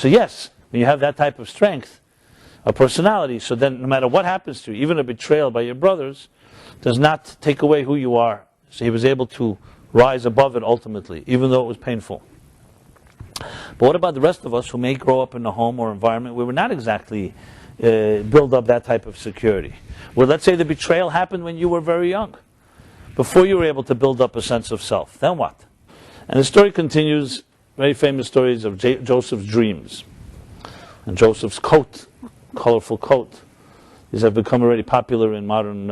So yes, when you have that type of strength, a personality, so then no matter what happens to you, even a betrayal by your brothers, does not take away who you are. So he was able to rise above it ultimately, even though it was painful. But what about the rest of us who may grow up in a home or environment where we're not exactly build up that type of security? Well, let's say the betrayal happened when you were very young, before you were able to build up a sense of self. Then what? And the story continues, very famous stories of Joseph's dreams. And Joseph's coat, colorful coat. These have become already popular in modern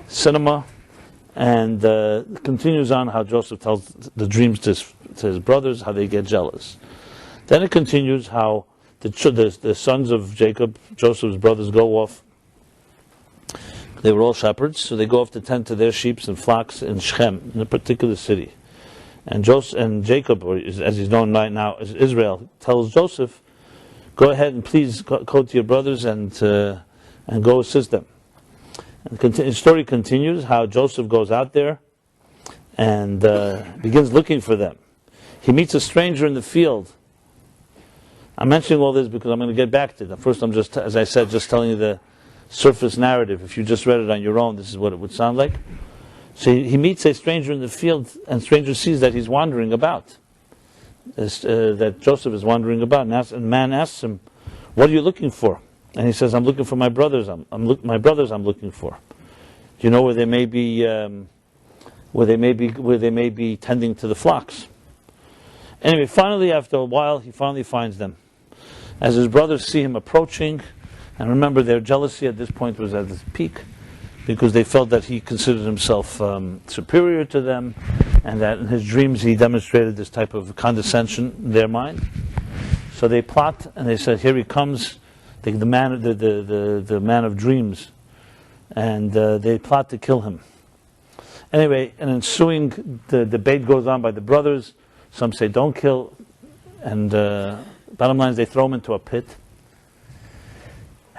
cinema. And it continues on how Joseph tells the dreams to his brothers, how they get jealous. Then it continues how the sons of Jacob, Joseph's brothers, go off. They were all shepherds, so they go off to tend to their sheep and flocks in Shechem, in a particular city. And Jacob, or as he's known right now as Israel, tells Joseph, go ahead and please go to your brothers and go assist them. And the story continues how Joseph goes out there and begins looking for them. He meets a stranger in the field. I'm mentioning all this because I'm going to get back to it. First, I'm just, as I said, just telling you the surface narrative. If you just read it on your own, this is what it would sound like. So he meets a stranger in the field, and the stranger sees that he's wandering about. That Joseph is wandering about, and the man asks him, "What are you looking for?" And he says, "I'm looking for my brothers. My brothers I'm looking for. Do you know where they may be? Where they may be tending to the flocks?" Anyway, finally, after a while, he finally finds them. As his brothers see him approaching, and remember, their jealousy at this point was at its peak, because they felt that he considered himself superior to them, and that in his dreams he demonstrated this type of condescension in their mind. So they plot, and they said, "Here he comes, the man of dreams," and they plot to kill him. Anyway, an ensuing debate goes on by the brothers. Some say, "Don't kill," and bottom line is they throw him into a pit.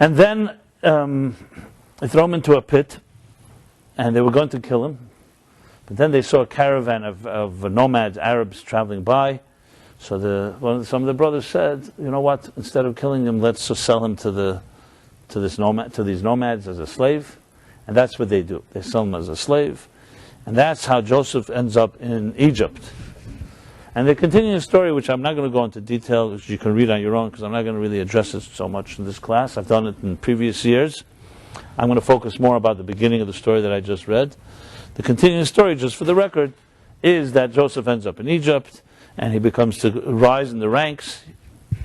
And then they throw him into a pit, and they were going to kill him. But then they saw a caravan of nomads, Arabs, traveling by. So some of the brothers said, "You know what? Instead of killing him, let's just sell him to these nomads as a slave." And that's what they do. They sell him as a slave, and that's how Joseph ends up in Egypt. And they continue the story, which I'm not going to go into detail, which you can read on your own, because I'm not going to really address it so much in this class. I've done it in previous years. I'm going to focus more about the beginning of the story that I just read. The continuing story, just for the record, is that Joseph ends up in Egypt, and he becomes to rise in the ranks.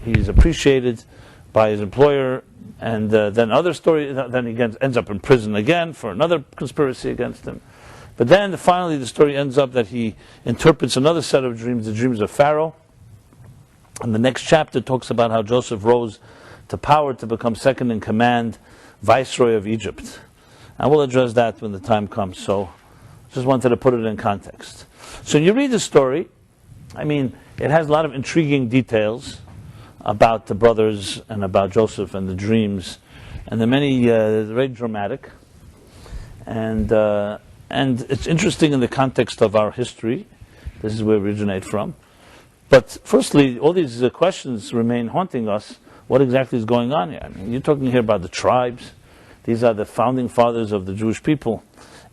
He's appreciated by his employer, and then he ends up in prison again for another conspiracy against him. But then finally the story ends up that he interprets another set of dreams, the dreams of Pharaoh. And the next chapter talks about how Joseph rose to power to become second in command, viceroy of Egypt. And we'll address that when the time comes. So just wanted to put it in context. So when you read the story, I mean, it has a lot of intriguing details about the brothers and about Joseph and the dreams. And the many, very dramatic. And it's interesting in the context of our history. This is where we originate from. But firstly, all these questions remain haunting us. What exactly is going on here? I mean, you're talking here about the tribes. These are the founding fathers of the Jewish people.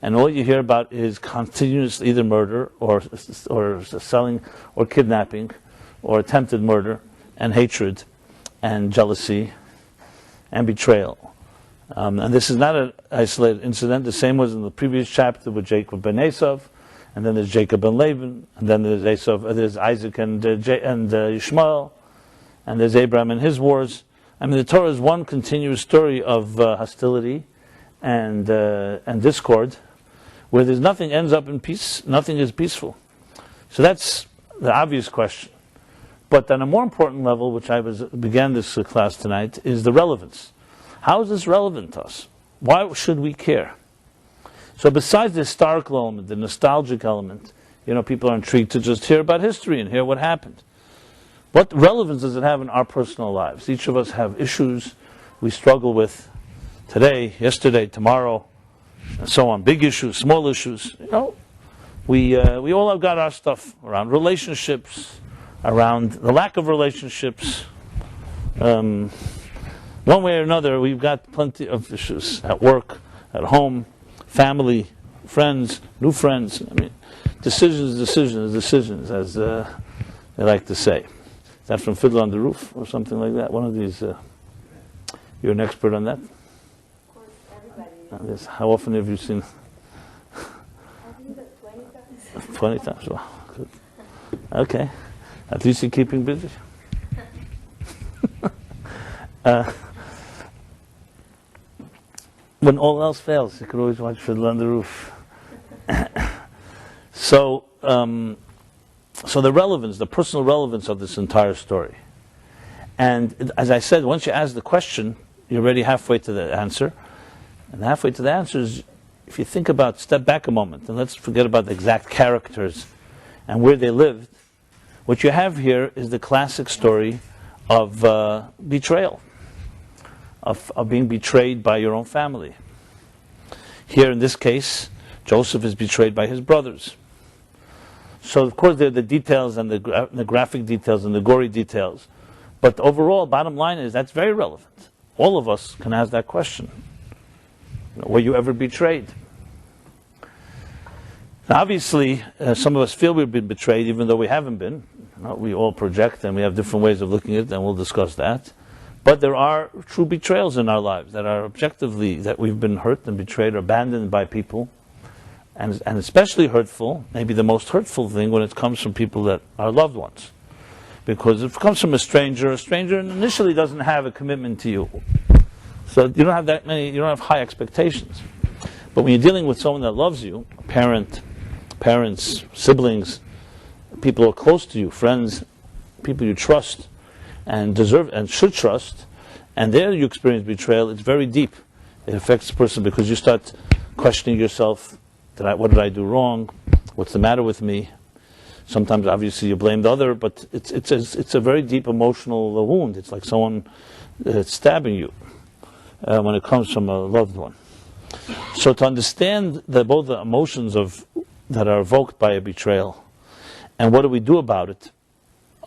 And all you hear about is continuous either murder or selling or kidnapping or attempted murder and hatred and jealousy and betrayal. And this is not an isolated incident. The same was in the previous chapter with Jacob ben Esav, and then there's Jacob ben Laban, and then there's Isaac and Ishmael, and there's Abraham and his wars. I mean, the Torah is one continuous story of hostility and discord, where nothing ends up in peace, nothing is peaceful. So that's the obvious question. But on a more important level, which I began this class tonight, is the relevance. How is this relevant to us? Why should we care? So besides the historical element, the nostalgic element, people are intrigued to just hear about history and hear what happened. What relevance does it have in our personal lives? Each of us have issues we struggle with today, yesterday, tomorrow, and so on. Big issues, small issues. we all have got our stuff around relationships, around the lack of relationships. One way or another, we've got plenty of issues at work, at home, family, friends, new friends. I mean, decisions, as they like to say. Is that from Fiddler on the Roof or something like that? One of these. You're an expert on that? Of course, everybody is. How often have you seen? I think that 20 times. 20 times. Wow, good. Okay. At least you're keeping busy. When all else fails, you can always watch Fiddler on the Roof. So the relevance, the personal relevance of this entire story. And as I said, once you ask the question, you're already halfway to the answer. And halfway to the answer is, if you think about, step back a moment, and let's forget about the exact characters and where they lived. What you have here is the classic story of betrayal, of being betrayed by your own family. Here in this case, Joseph is betrayed by his brothers. So of course there are the details and the graphic details and the gory details. But overall, bottom line is that's very relevant. All of us can ask that question. Were you ever betrayed? Now obviously, some of us feel we've been betrayed even though we haven't been. We all project and we have different ways of looking at it, and we'll discuss that. But there are true betrayals in our lives that are objectively that we've been hurt and betrayed or abandoned by people. And especially hurtful, maybe the most hurtful thing when it comes from people that are loved ones. Because if it comes from a stranger initially doesn't have a commitment to you. So you don't have that many, you don't have high expectations. But when you're dealing with someone that loves you, a parent, parents, siblings, people who are close to you, friends, people you trust and deserve and should trust, and there you experience betrayal, it's very deep. It affects the person because you start questioning yourself, what did I do wrong? What's the matter with me? Sometimes obviously you blame the other, but it's a very deep emotional wound. It's like someone stabbing you when it comes from a loved one. So to understand both the emotions that are evoked by a betrayal and what do we do about it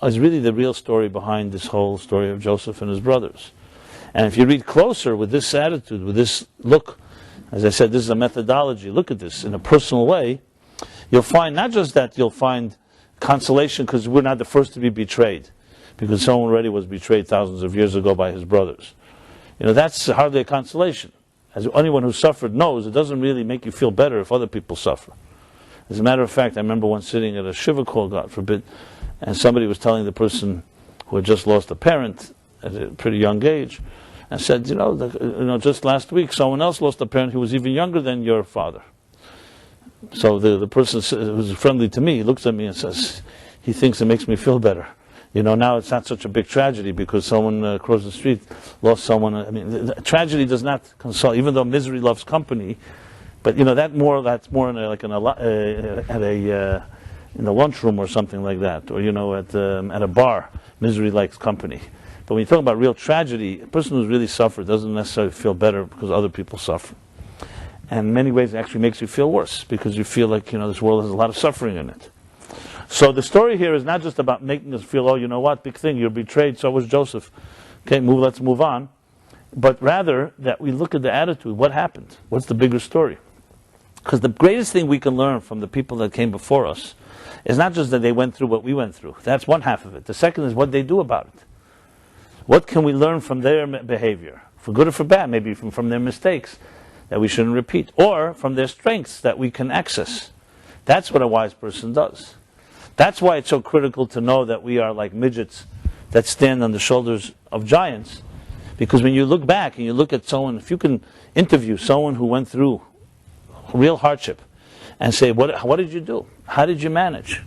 is really the real story behind this whole story of Joseph and his brothers. And if you read closer with this attitude, with this look, as I said, this is a methodology, look at this in a personal way, you'll find not just that you'll find consolation because we're not the first to be betrayed, because someone already was betrayed thousands of years ago by his brothers. That's hardly a consolation. As anyone who suffered knows, it doesn't really make you feel better if other people suffer. As a matter of fact, I remember once sitting at a shiva call, God forbid, and somebody was telling the person who had just lost a parent at a pretty young age, and said, just last week someone else lost a parent who was even younger than your father. So the person who's friendly to me looks at me and says, he thinks it makes me feel better. Now it's not such a big tragedy because someone across the street lost someone. I mean, the tragedy does not console, even though misery loves company. But that's more in in the lunchroom or something like that, or at a bar, misery likes company. But when you talk about real tragedy, a person who's really suffered doesn't necessarily feel better because other people suffer. And in many ways it actually makes you feel worse because you feel like this world has a lot of suffering in it. So the story here is not just about making us feel, oh, you know what, big thing, you're betrayed, so was Joseph. Okay, let's move on. But rather that we look at the attitude, what happened? What's the bigger story? Because the greatest thing we can learn from the people that came before us is not just that they went through what we went through. That's one half of it. The second is what they do about it. What can we learn from their behavior? For good or for bad, maybe from their mistakes that we shouldn't repeat, or from their strengths that we can access. That's what a wise person does. That's why it's so critical to know that we are like midgets that stand on the shoulders of giants. Because when you look back and you look at someone, if you can interview someone who went through real hardship and say, what did you do? How did you manage?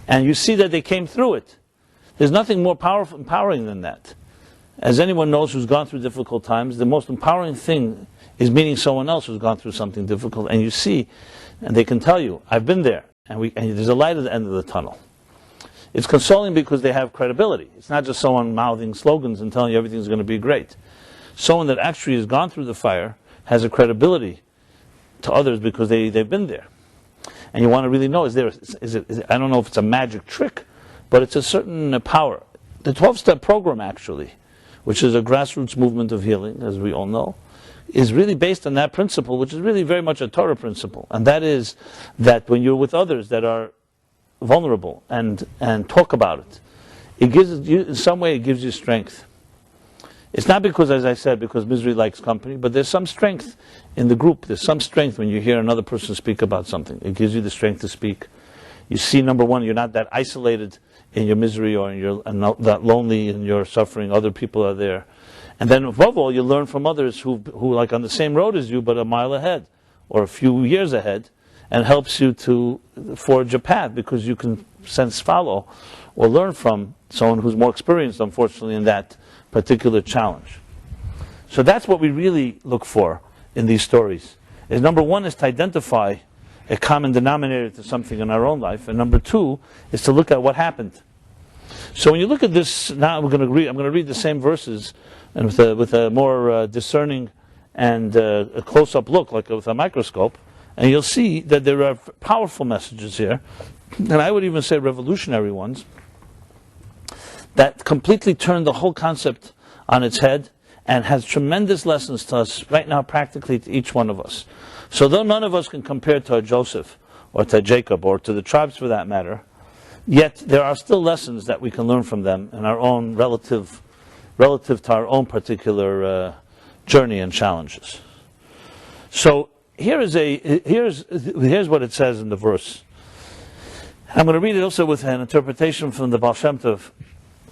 And you see that they came through it. There's nothing more empowering than that. As anyone knows who's gone through difficult times, the most empowering thing is meeting someone else who's gone through something difficult, and you see, and they can tell you, I've been there, and there's a light at the end of the tunnel. It's consoling because they have credibility. It's not just someone mouthing slogans and telling you everything's going to be great. Someone that actually has gone through the fire has a credibility to others because they've been there. and you want to really know, is it, I don't know if it's a magic trick, but it's a certain power. The 12-step program, actually, which is a grassroots movement of healing, as we all know, is really based on that principle, which is really very much a Torah principle. And that is that when you're with others that are vulnerable and talk about it, it gives you, in some way, it gives you strength. It's not because, as I said, because misery likes company, but there's some strength in the group. There's some strength when you hear another person speak about something. It gives you the strength to speak. You see, number one, you're not that isolated in your misery or in your, and not that lonely in your suffering. Other people are there. And then above all, you learn from others who like on the same road as you, but a mile ahead or a few years ahead, and helps you to forge a path because you can sense follow or learn from someone who's more experienced, unfortunately, in that particular challenge. So that's what we really look for in these stories. Is number one is to identify a common denominator to something in our own life, and number two is to look at what happened. So when you look at this, now I'm going to read the same verses, and with a more discerning and a close-up look, like with a microscope, and you'll see that there are powerful messages here, and I would even say revolutionary ones, that completely turn the whole concept on its head and has tremendous lessons to us right now, practically to each one of us. So though none of us can compare to a Joseph or to Jacob or to the tribes for that matter, yet there are still lessons that we can learn from them in our own relative to our own particular journey and challenges. So here's what it says in the verse. I'm going to read it also with an interpretation from the Baal Shem Tov,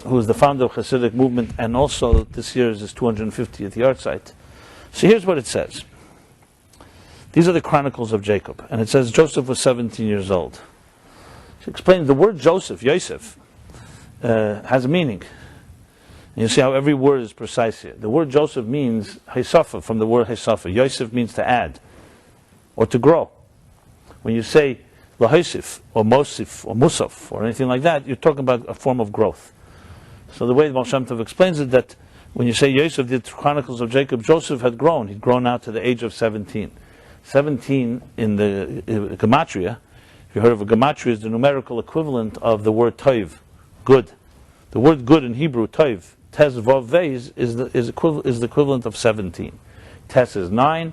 who is the founder of Hasidic movement, and also this year is his 250th yahrzeit. So here's what it says. These are the Chronicles of Jacob, and it says Joseph was 17 years old. She explains the word Joseph, Yosef, has a meaning. And you see how every word is precise here. The word Joseph means Hesafa, from the word Hesafa. Yosef means to add, or to grow. When you say Lahosif, or Mosif, or Musaf, or anything like that, you're talking about a form of growth. So the way the Baal Shem Tov explains it, that when you say Yosef, the Chronicles of Jacob, Joseph had grown. He'd grown out to the age of 17. 17 in the Gematria, if you heard of a Gematria, is the numerical equivalent of the word Toiv, good. The word good in Hebrew, Toiv, Tes Vav Vez, is the equivalent of 17. Tes is 9,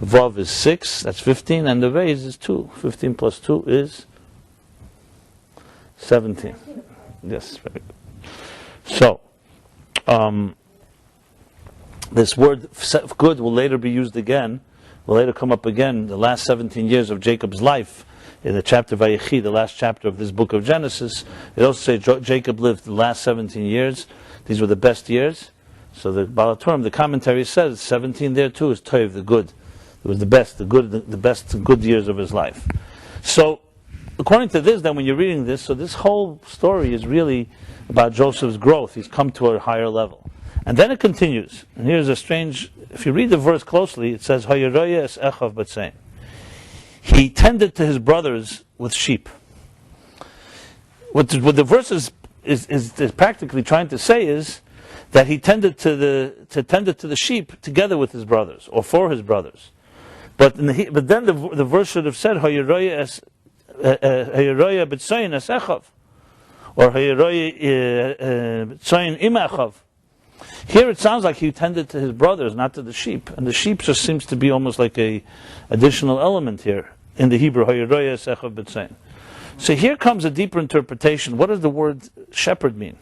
Vav is 6, that's 15, and the Vez is 2. 15 plus 2 is 17. Yes, very good. So, this word good will later be used again, will later come up again, the last 17 years of Jacob's life, in the chapter Vayechi, the last chapter of this book of Genesis. It also says Jacob lived the last 17 years. These were the best years. So the Baal HaTurim, the commentary says 17 there too is Toiv, the good. It was the best, the best good years of his life. So, according to this, then when you're reading this, so this whole story is really about Joseph's growth. He's come to a higher level. And then it continues. And here's a strange, if you read the verse closely, it says, Hayeroya es echav b'tzein. He tended to his brothers with sheep. What the verse is practically trying to say is that he tended to the sheep together with his brothers, or for his brothers. But then the verse should have said, Hayeroya b'tzein es echav, or Hayeroya b'tzein im echav. Here it sounds like he tended to his brothers, not to the sheep. And the sheep just seems to be almost like a additional element here in the Hebrew. So here comes a deeper interpretation. What does the word shepherd mean?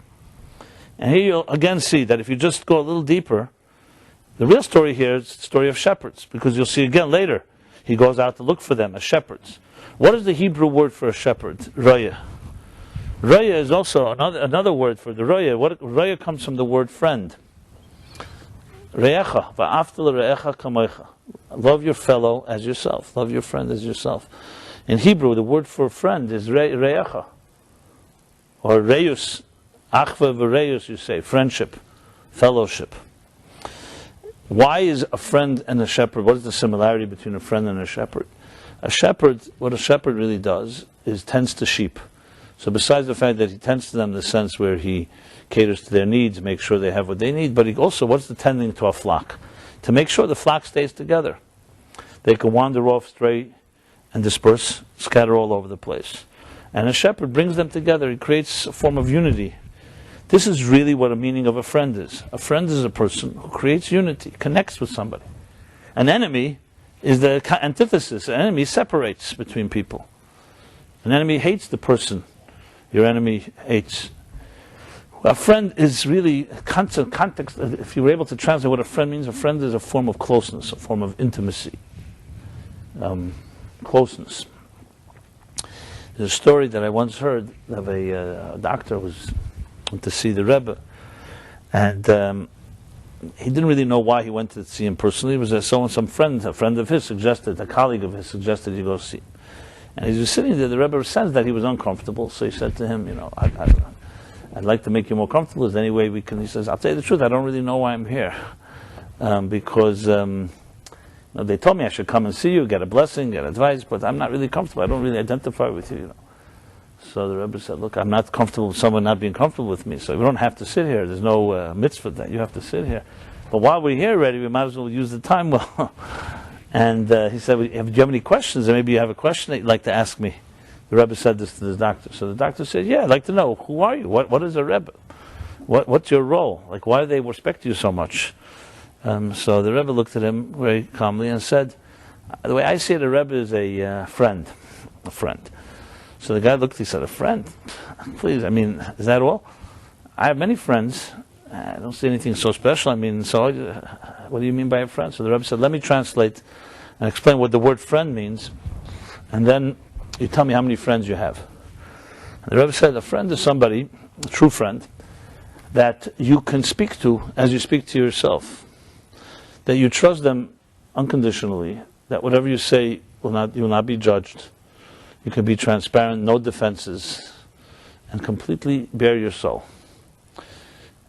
And here you'll again see that if you just go a little deeper, the real story here is the story of shepherds. Because you'll see again later, he goes out to look for them as shepherds. What is the Hebrew word for a shepherd? Raya. Raya is also another word for the Raya. Raya comes from the word friend. Re'echa, va'afta l're'echa kamoicha. Love your fellow as yourself. Love your friend as yourself. In Hebrew, the word for friend is re'echa, or reus. Achva v'reus, you say, friendship, fellowship. Why is a friend and a shepherd? What is the similarity between a friend and a shepherd? What a shepherd really does is tends to sheep. So besides the fact that he tends to them in the sense where he caters to their needs, makes sure they have what they need, but he also, what's the tending to a flock? To make sure the flock stays together. They can wander off stray and disperse, scatter all over the place. And a shepherd brings them together. He creates a form of unity. This is really what a meaning of a friend is. A friend is a person who creates unity, connects with somebody. An enemy is the antithesis. An enemy separates between people. An enemy hates the person your enemy hates. A friend is really context. If you were able to translate what a friend means, a friend is a form of closeness, a form of intimacy. Closeness. There's a story that I once heard of a doctor who went to see the Rebbe, and he didn't really know why he went to see him personally. It was a friend of his suggested, a colleague of his suggested he go see him. And as he was sitting there, the Rebbe sensed that he was uncomfortable, so he said to him, I'd like to make you more comfortable. Is there any way we can? He says, I'll tell you the truth, I don't really know why I'm here. Because they told me I should come and see you, get a blessing, get advice, but I'm not really comfortable. I don't really identify with you. So the Rebbe said, look, I'm not comfortable with someone not being comfortable with me, so we don't have to sit here. There's no mitzvah that you have to sit here. But while we're here already, we might as well use the time well. And he said, do you have any questions? Or maybe you have a question that you'd like to ask me. The Rebbe said this to the doctor. So the doctor said, yeah, I'd like to know, who are you? What is a Rebbe? What's your role? Like, why do they respect you so much? So the Rebbe looked at him very calmly and said, the way I see it, a Rebbe is a friend. A friend. So the guy looked, he said, a friend? Please, is that all? I have many friends. I don't see anything so special. What do you mean by a friend? So the Rebbe said, let me translate and explain what the word friend means, and then you tell me how many friends you have. And the Rebbe said, a friend is somebody, a true friend, that you can speak to as you speak to yourself. That you trust them unconditionally, that whatever you say you will not be judged. You can be transparent, no defenses, and completely bare your soul.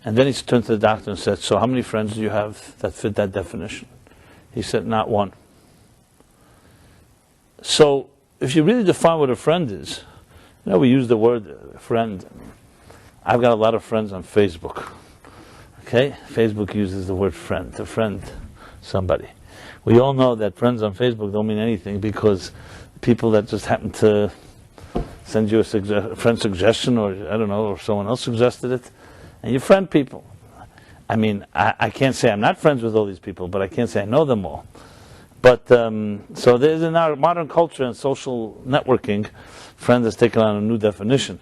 And then he turned to the doctor and said, so how many friends do you have that fit that definition? He said, not one. So, if you really define what a friend is, we use the word friend. I've got a lot of friends on Facebook. Okay? Facebook uses the word friend, to friend somebody. We all know that friends on Facebook don't mean anything, because people that just happen to send you a friend suggestion, or or someone else suggested it, and you friend people. I can't say I'm not friends with all these people, but I can't say I know them all. But, so there's in our modern culture and social networking, friend has taken on a new definition.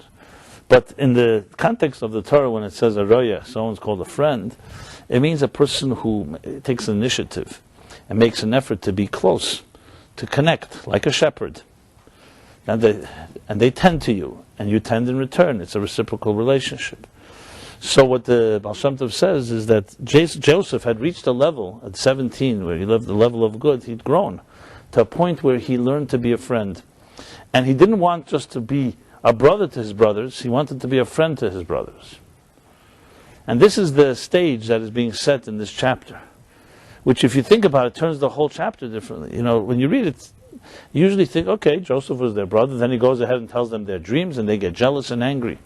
But in the context of the Torah, when it says a roya, someone's called a friend, it means a person who takes initiative and makes an effort to be close, to connect, like a shepherd. And they tend to you, and you tend in return. It's a reciprocal relationship. So what the Baal Shem Tov says is that Joseph had reached a level at 17 where he lived the level of good. He'd grown to a point where he learned to be a friend. And he didn't want just to be a brother to his brothers. He wanted to be a friend to his brothers. And this is the stage that is being set in this chapter, which, if you think about it, turns the whole chapter differently. When you read it, you usually think, okay, Joseph was their brother. Then he goes ahead and tells them their dreams, and they get jealous and angry.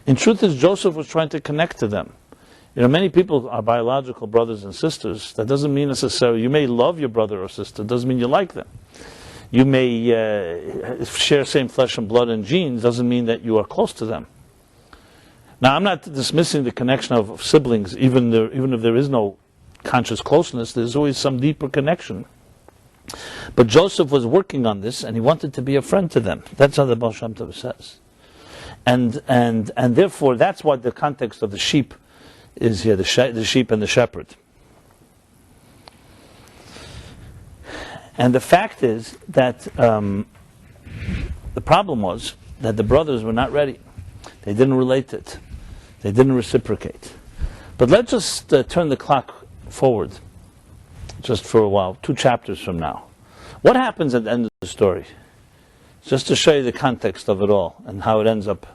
In truth, is Joseph was trying to connect to them. Many people are biological brothers and sisters. That doesn't mean necessarily, you may love your brother or sister, doesn't mean you like them. You may share same flesh and blood and genes, doesn't mean that you are close to them. Now, I'm not dismissing the connection of siblings, even if there is no conscious closeness, there's always some deeper connection. But Joseph was working on this, and he wanted to be a friend to them. That's how the Baal Shem Tov says. And therefore, that's what the context of the sheep is here, the sheep and the shepherd. And the fact is that the problem was that the brothers were not ready. They didn't relate it. They didn't reciprocate. But let's just turn the clock forward just for a while, 2 chapters from now. What happens at the end of the story? Just to show you the context of it all and how it ends up.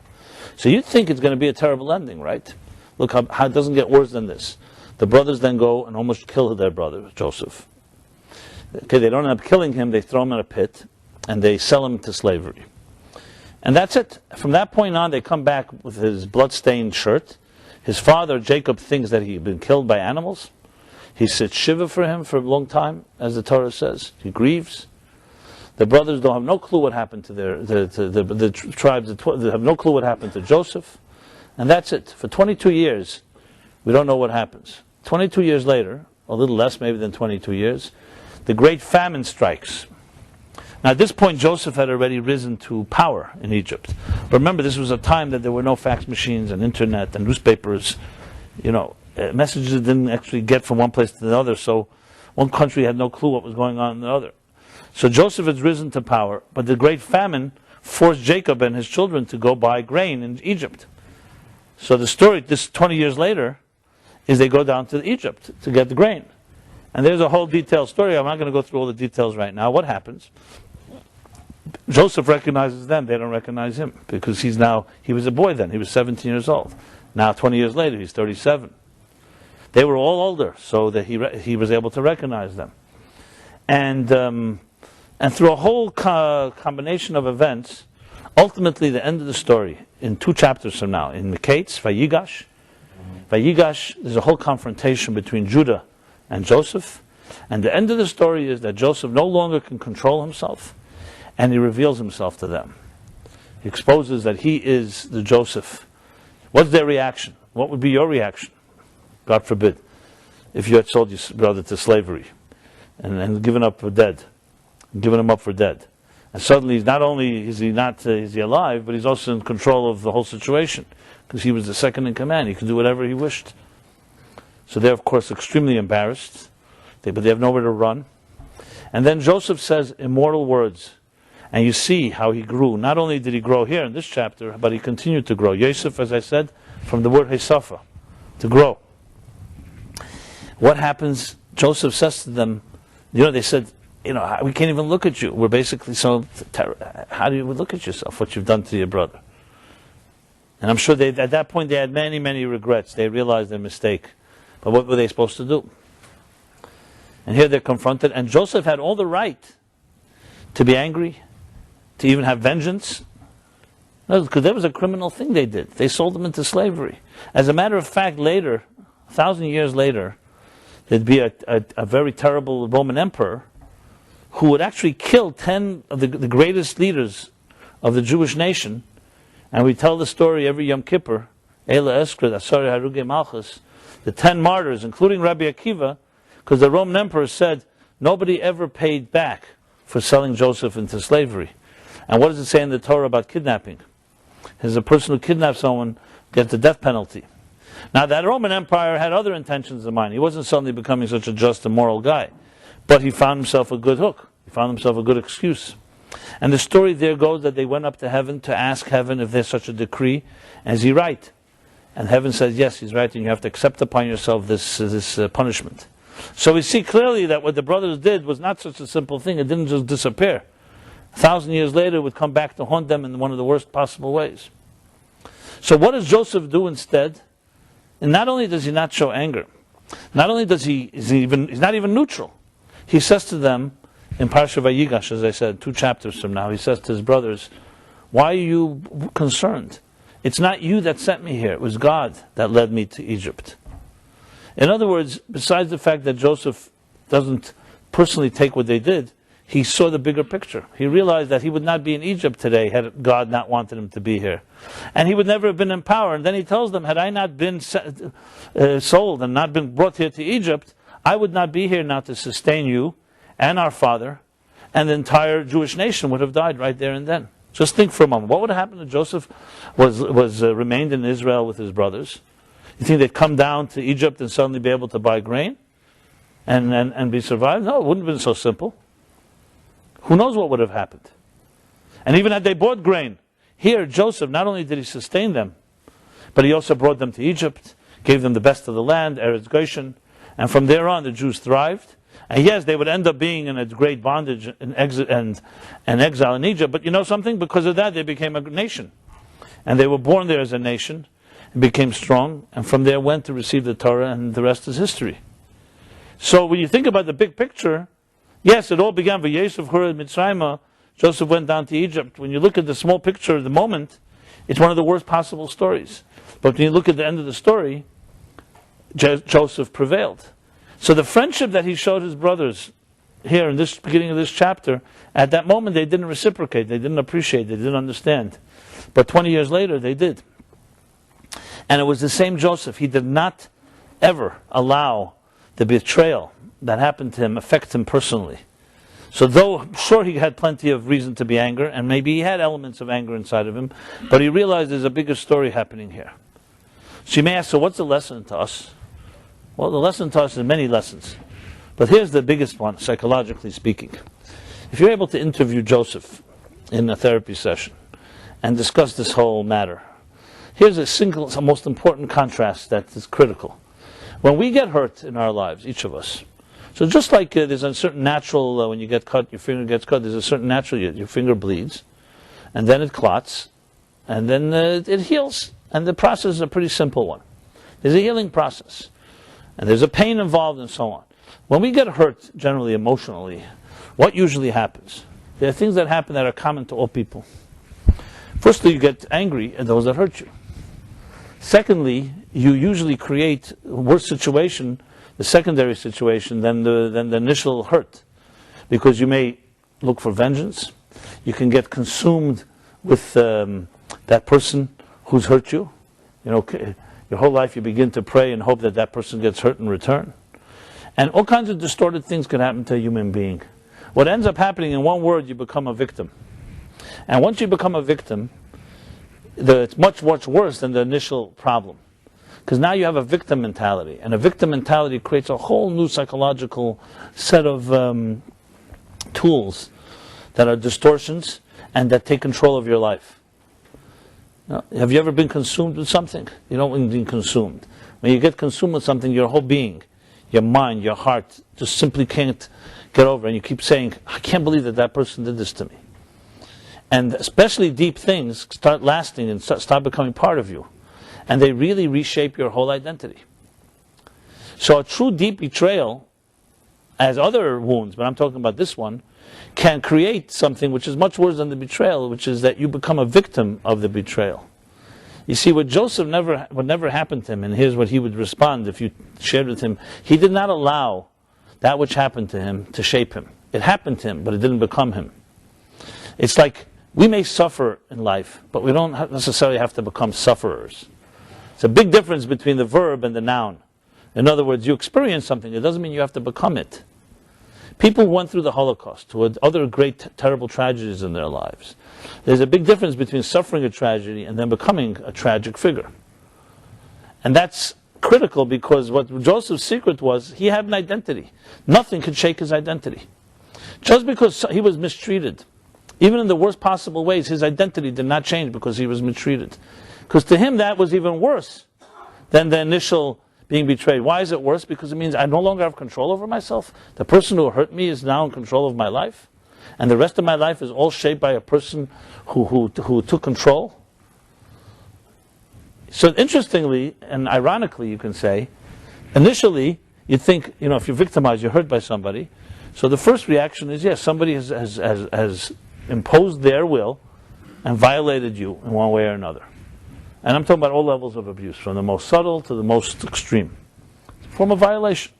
So you'd think it's going to be a terrible ending, right? Look how it doesn't get worse than this. The brothers then go and almost kill their brother, Joseph. Okay, they don't end up killing him, they throw him in a pit, and they sell him to slavery. And that's it. From that point on, they come back with his blood-stained shirt. His father, Jacob, thinks that he'd been killed by animals. He sits shiva for him for a long time, as the Torah says. He grieves. The brothers don't have no clue what happened to the tribes. They have no clue what happened to Joseph. And that's it. For 22 years, we don't know what happens. 22 years later, a little less maybe than 22 years, the great famine strikes. Now at this point, Joseph had already risen to power in Egypt. But remember, this was a time that there were no fax machines and internet and newspapers. Messages didn't actually get from one place to another, so one country had no clue what was going on in the other. So Joseph had risen to power, but the great famine forced Jacob and his children to go buy grain in Egypt. So the story, this 20 years later, is they go down to Egypt to get the grain. And there's a whole detailed story. I'm not going to go through all the details right now. What happens? Joseph recognizes them. They don't recognize him because he was a boy then. He was 17 years old. Now, 20 years later, he's 37. They were all older, so that he was able to recognize them. And through a whole combination of events, ultimately the end of the story, in 2 chapters from now, in Miketz, Vayigash, there's a whole confrontation between Judah and Joseph. And the end of the story is that Joseph no longer can control himself, and he reveals himself to them. He exposes that he is the Joseph. What's their reaction? What would be your reaction? God forbid, if you had sold your brother to slavery and given him up for dead. And suddenly, not only is he alive, but he's also in control of the whole situation, because he was the second in command. He could do whatever he wished. So they're, of course, extremely embarrassed, but they have nowhere to run. And then Joseph says immortal words. And you see how he grew. Not only did he grow here in this chapter, but he continued to grow. Yosef, as I said, from the word Hesafa, to grow. What happens? Joseph says to them, they said, we can't even look at you. We're basically how do you look at yourself, what you've done to your brother? And I'm sure at that point they had many, many regrets. They realized their mistake. But what were they supposed to do? And here they're confronted. And Joseph had all the right to be angry, to even have vengeance. No, because that was a criminal thing they did. They sold them into slavery. As a matter of fact, later, 1,000 years later, there'd be a very terrible Roman emperor who would actually kill 10 of the greatest leaders of the Jewish nation. And we tell the story every Yom Kippur, Eila Eskred, Asari Haruge Malchus, the 10 martyrs, including Rabbi Akiva, because the Roman emperor said nobody ever paid back for selling Joseph into slavery. And what does it say in the Torah about kidnapping? As a person who kidnaps someone gets the death penalty. Now that Roman Empire had other intentions in mind. He wasn't suddenly becoming such a just and moral guy. But he found himself a good hook. He found himself a good excuse. And the story there goes that they went up to heaven to ask heaven if there's such a decree. And is he right? And heaven says, yes, he's right, and you have to accept upon yourself this punishment. So we see clearly that what the brothers did was not such a simple thing. It didn't just disappear. 1,000 years later, it would come back to haunt them in one of the worst possible ways. So what does Joseph do instead? And not only does he not show anger, not only does he's not even neutral. He says to them, in Parsha Vayigash, as I said, 2 chapters from now, he says to his brothers, why are you concerned? It's not you that sent me here. It was God that led me to Egypt. In other words, besides the fact that Joseph doesn't personally take what they did, he saw the bigger picture. He realized that he would not be in Egypt today had God not wanted him to be here. And he would never have been in power. And then he tells them, had I not been sold and not been brought here to Egypt, I would not be here now to sustain you and our father, and the entire Jewish nation would have died right there and then. Just think for a moment. What would have happened if Joseph remained in Israel with his brothers? You think they'd come down to Egypt and suddenly be able to buy grain and be survived? No, it wouldn't have been so simple. Who knows what would have happened? And even had they bought grain, here Joseph, not only did he sustain them, but he also brought them to Egypt, gave them the best of the land, Eretz Goshen, and from there on the Jews thrived. And yes, they would end up being in a great bondage and exile in Egypt, but you know something? Because of that they became a nation. And they were born there as a nation, and became strong, and from there went to receive the Torah, and the rest is history. So when you think about the big picture, yes, it all began with Yosef Hurad Mitzrayim. Joseph went down to Egypt. When you look at the small picture of the moment, it's one of the worst possible stories. But when you look at the end of the story, Joseph prevailed. So the friendship that he showed his brothers here in this beginning of this chapter, at that moment they didn't reciprocate, they didn't appreciate, they didn't understand. But 20 years later they did. And it was the same Joseph. He did not ever allow the betrayal that happened to him affect him personally. So though, sure, he had plenty of reason to be angry, and maybe he had elements of anger inside of him, but he realized there's a bigger story happening here. So you may ask, so what's the lesson to us? Well, the lesson to us is many lessons. But here's the biggest one, psychologically speaking. If you're able to interview Joseph in a therapy session and discuss this whole matter, here's a most important contrast that is critical. When we get hurt in our lives, each of us, so just like there's a certain natural, when you get cut, your finger gets cut, there's a certain natural, your finger bleeds, and then it clots, and then it heals. And the process is a pretty simple one. There's a healing process, and there's a pain involved and so on. When we get hurt, generally emotionally, what usually happens? There are things that happen that are common to all people. Firstly, you get angry at those that hurt you. Secondly, you usually create a worse situation, the secondary situation, than the initial hurt. Because you may look for vengeance. You can get consumed with that person who's hurt you. You know, your whole life you begin to pray and hope that that person gets hurt in return. And all kinds of distorted things can happen to a human being. What ends up happening, in one word, you become a victim. And once you become a victim, it's much, much worse than the initial problem. Because now you have a victim mentality. And a victim mentality creates a whole new psychological set of tools that are distortions and that take control of your life. Now, have you ever been consumed with something? You don't mean being consumed. When you get consumed with something, your whole being, your mind, your heart, just simply can't get over. And you keep saying, I can't believe that that person did this to me. And especially deep things start lasting and start becoming part of you. And they really reshape your whole identity. So a true deep betrayal, as other wounds, but I'm talking about this one, can create something which is much worse than the betrayal, which is that you become a victim of the betrayal. You see, what Joseph would never happen to him, and here's what he would respond if you shared with him. He did not allow that which happened to him to shape him. It happened to him, but it didn't become him. It's like we may suffer in life, but we don't necessarily have to become sufferers. It's a big difference between the verb and the noun. In other words, you experience something. It doesn't mean you have to become it. People went through the Holocaust, who had other great, terrible tragedies in their lives. There's a big difference between suffering a tragedy and then becoming a tragic figure. And that's critical because what Joseph's secret was, he had an identity. Nothing could shake his identity. Just because he was mistreated, even in the worst possible ways, his identity did not change because he was mistreated. Because to him that was even worse than the initial being betrayed. Why is it worse? Because it means I no longer have control over myself. The person who hurt me is now in control of my life. And the rest of my life is all shaped by a person who took control. So interestingly, and ironically you can say, initially you think, if you're victimized, you're hurt by somebody. So the first reaction is, yes, somebody has imposed their will and violated you in one way or another. And I'm talking about all levels of abuse, from the most subtle to the most extreme. It's a form of violation.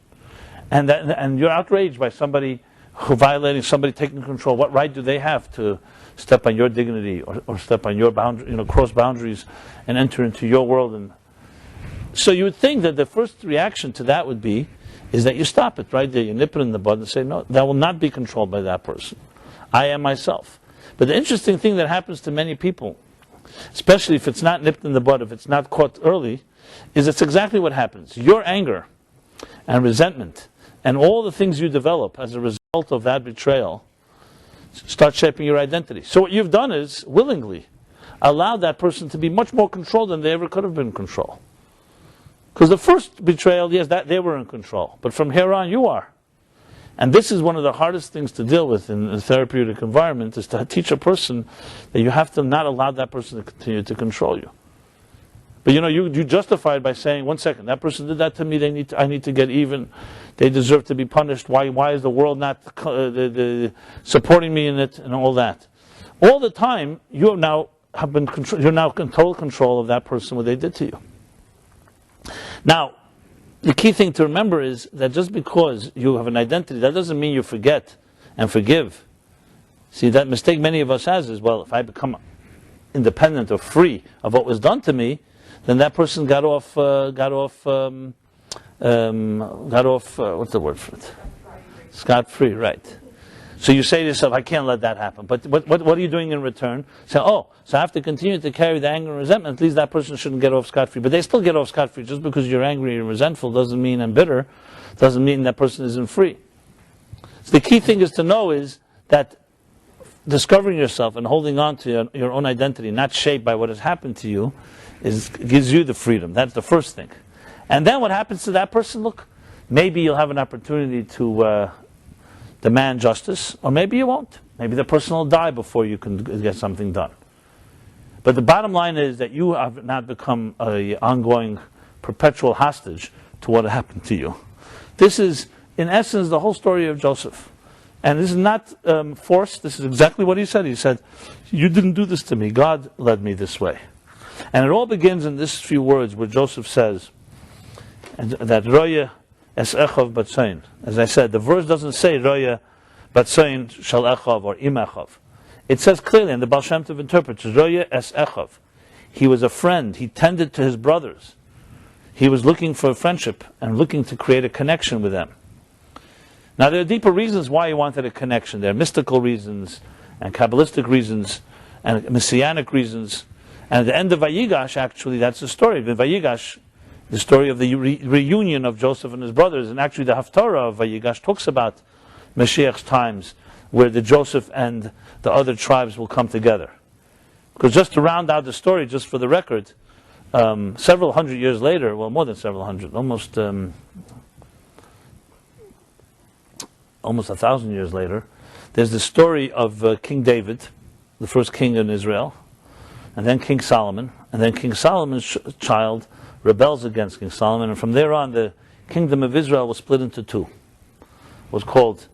And you're outraged by somebody who violating, somebody taking control. What right do they have to step on your dignity or step on your boundary, cross boundaries and enter into your world? And so you would think that the first reaction to that would be, is that you stop it right there. You nip it in the bud and say, no, that will not be controlled by that person. I am myself. But the interesting thing that happens to many people, especially if it's not nipped in the bud, if it's not caught early, is it's exactly what happens. Your anger and resentment and all the things you develop as a result of that betrayal start shaping your identity. So what you've done is, willingly, allowed that person to be much more controlled than they ever could have been in control. Because the first betrayal, yes, that they were in control. But from here on, you are. And this is one of the hardest things to deal with in a therapeutic environment, is to teach a person that you have to not allow that person to continue to control you. But you justify it by saying, 1 second, that person did that to me, I need to get even, they deserve to be punished, why is the world not supporting me in it, and all that. All the time, you're now in total control of that person, what they did to you. Now, the key thing to remember is that just because you have an identity, that doesn't mean you forget and forgive. See, that mistake many of us has is, well, if I become independent or free of what was done to me, then that person got off, what's the word for it? Scot-free, right. So you say to yourself, I can't let that happen. But what are you doing in return? Say, so I have to continue to carry the anger and resentment. At least that person shouldn't get off scot-free. But they still get off scot-free. Just because you're angry and resentful doesn't mean and bitter, doesn't mean that person isn't free. So the key thing is to know is that discovering yourself and holding on to your own identity, not shaped by what has happened to you, gives you the freedom. That's the first thing. And then what happens to that person? Look, maybe you'll have an opportunity to demand justice, or maybe you won't. Maybe the person will die before you can get something done. But the bottom line is that you have not become an ongoing, perpetual hostage to what happened to you. This is, in essence, the whole story of Joseph. And this is not forced. This is exactly what he said. He said, you didn't do this to me. God led me this way. And it all begins in these few words where Joseph says that Roya es echav batzayin. As I said, the verse doesn't say Roya batzayin shal echav or im echav. It says clearly, and the Baal Shem Tov interprets, Roya es echav. He was a friend. He tended to his brothers. He was looking for friendship and looking to create a connection with them. Now there are deeper reasons why he wanted a connection. There are mystical reasons and Kabbalistic reasons and messianic reasons. And at the end of Vayigash, actually, that's the story. In Vayigash, the story of the reunion of Joseph and his brothers, and actually the Haftarah of Vayigash talks about Mashiach's times, where the Joseph and the other tribes will come together. Because just to round out the story, just for the record, several hundred years later, well, more than several hundred, almost 1,000 years later, there's the story of King David, the first king in Israel, and then King Solomon, and then King Solomon's child rebels against King Solomon, and from there on the kingdom of Israel was split into two. It was called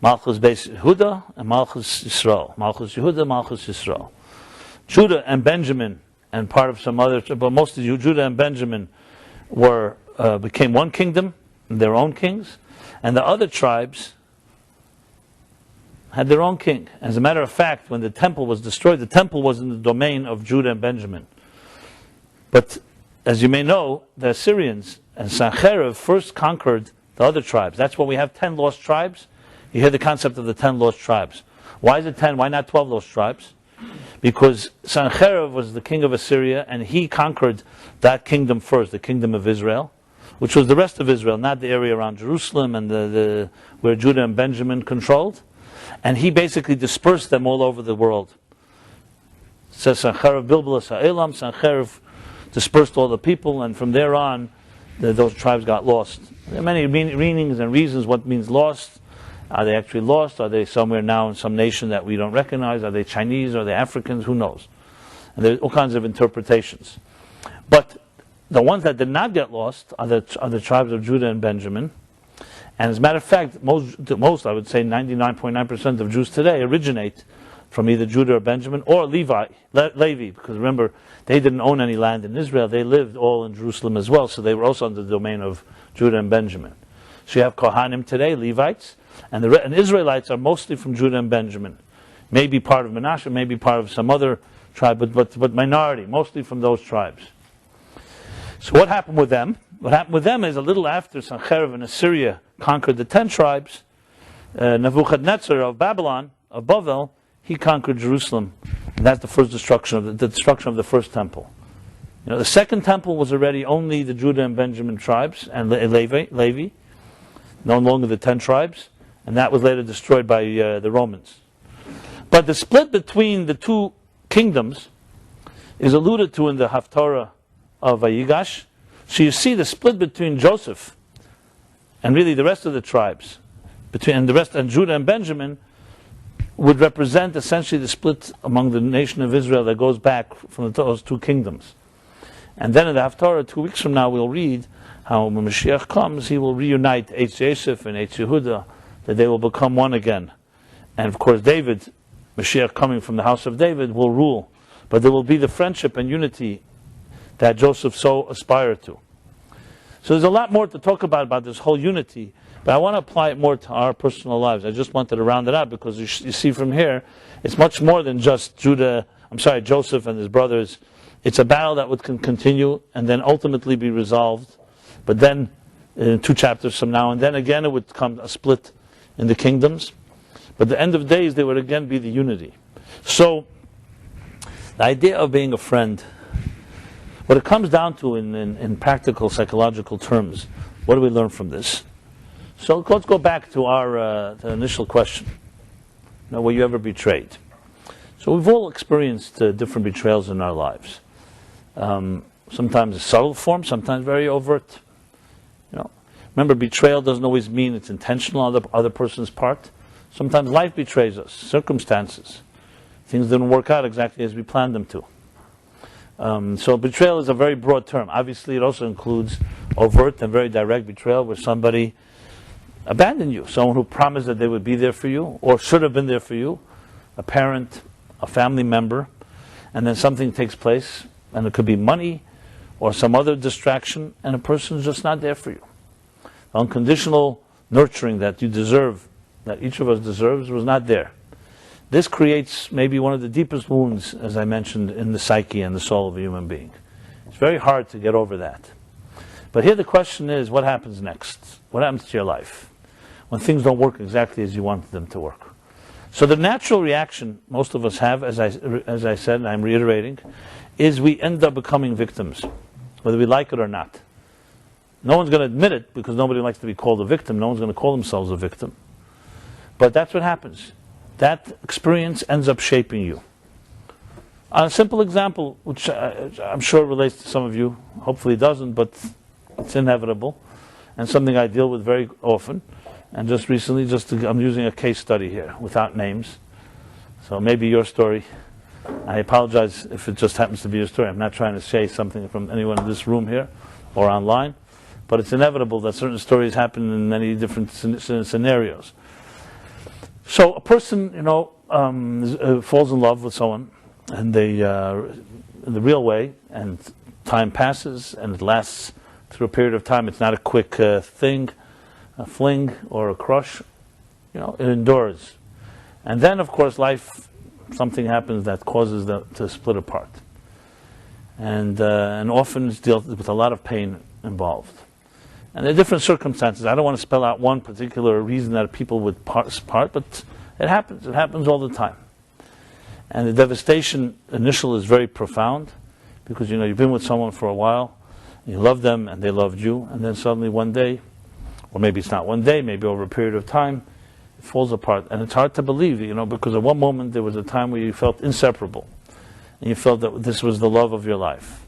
Malchus Beis Yehuda and Malchus Yisrael. Malchus Yehuda, Malchus Yisrael. Judah and Benjamin, and part of some other, but mostly Judah and Benjamin became one kingdom, their own kings, and the other tribes had their own king. As a matter of fact, when the temple was destroyed, the temple was in the domain of Judah and Benjamin. But as you may know, the Assyrians and Sancherib first conquered the other tribes. That's why we have 10 lost tribes. You hear the concept of the 10 lost tribes. Why is it 10? Why not 12 lost tribes? Because Sancherib was the king of Assyria, and he conquered that kingdom first, the kingdom of Israel, which was the rest of Israel, not the area around Jerusalem and where Judah and Benjamin controlled. And he basically dispersed them all over the world. It says Sancherib Bilbilas Ha'elam, Sancherib dispersed all the people, and from there on, those tribes got lost. There are many meanings and reasons what means lost. Are they actually lost? Are they somewhere now in some nation that we don't recognize? Are they Chinese? Are they Africans? Who knows? And there's all kinds of interpretations. But the ones that did not get lost are the tribes of Judah and Benjamin. And as a matter of fact, most I would say 99.9% of Jews today originate from either Judah or Benjamin or Levi, because remember, they didn't own any land in Israel. They lived all in Jerusalem as well, so they were also under the domain of Judah and Benjamin. So you have Kohanim today, Levites, and the Israelites are mostly from Judah and Benjamin. Maybe part of Manasseh, maybe part of some other tribe, but minority, mostly from those tribes. So what happened with them? What happened with them is a little after Sancherib and Assyria conquered the 10 tribes, Nebuchadnezzar of Babylon, of Bavel, he conquered Jerusalem. And that's the first destruction of the destruction of the first temple. You know, the second temple was already only the Judah and Benjamin tribes and Levi, no longer the 10 tribes, and that was later destroyed by the Romans. But the split between the two kingdoms is alluded to in the Haftarah of Vayigash. So you see the split between Joseph and really the rest of the tribes, and Judah and Benjamin, would represent essentially the split among the nation of Israel that goes back from those two kingdoms. And then in the Haftarah, 2 weeks from now, we'll read how when Mashiach comes, he will reunite Eitz Yosef and Eitz Yehuda, that they will become one again. And of course, David, Mashiach coming from the house of David, will rule. But there will be the friendship and unity that Joseph so aspired to. So there's a lot more to talk about this whole unity, but I want to apply it more to our personal lives. I just wanted to round it out because you see from here, it's much more than just Joseph and his brothers. It's a battle that would continue and then ultimately be resolved. But then, 2 chapters from now, and then again it would come a split in the kingdoms. But at the end of days, there would again be the unity. So, the idea of being a friend, what it comes down to in practical psychological terms, what do we learn from this? So let's go back to our the initial question. Were you ever betrayed? So we've all experienced different betrayals in our lives. Sometimes a subtle form, sometimes very overt. Remember, betrayal doesn't always mean it's intentional on the other person's part. Sometimes life betrays us, circumstances. Things didn't work out exactly as we planned them to. So betrayal is a very broad term. Obviously, it also includes overt and very direct betrayal where somebody abandoned you. Someone who promised that they would be there for you or should have been there for you. A parent, a family member. And then something takes place, and it could be money or some other distraction, and a person's just not there for you. The unconditional nurturing that you deserve, that each of us deserves, was not there. This creates maybe one of the deepest wounds, as I mentioned, in the psyche and the soul of a human being. It's very hard to get over that. But here the question is, what happens next? What happens to your life when things don't work exactly as you wanted them to work? So the natural reaction most of us have, as I said, and I'm reiterating, is we end up becoming victims, whether we like it or not. No one's going to admit it because nobody likes to be called a victim. No one's going to call themselves a victim. But that's what happens. That experience ends up shaping you. On a simple example, which I'm sure relates to some of you, hopefully it doesn't, but it's inevitable, and something I deal with very often. And just recently, I'm using a case study here, without names. So maybe your story. I apologize if it just happens to be your story. I'm not trying to say something from anyone in this room here or online. But it's inevitable that certain stories happen in many different scenarios. So a person, falls in love with someone, and they, in the real way, and time passes, and it lasts through a period of time. It's not a quick thing, a fling or a crush. It endures. And then, of course, something happens that causes them to split apart. And often it's dealt with a lot of pain involved. And there are different circumstances. I don't want to spell out one particular reason that people would part, but it happens. It happens all the time. And the devastation initial is very profound because, you've been with someone for a while, you love them and they loved you, and then suddenly one day, or maybe it's not one day, maybe over a period of time, it falls apart. And it's hard to believe, because at one moment there was a time where you felt inseparable. And you felt that this was the love of your life.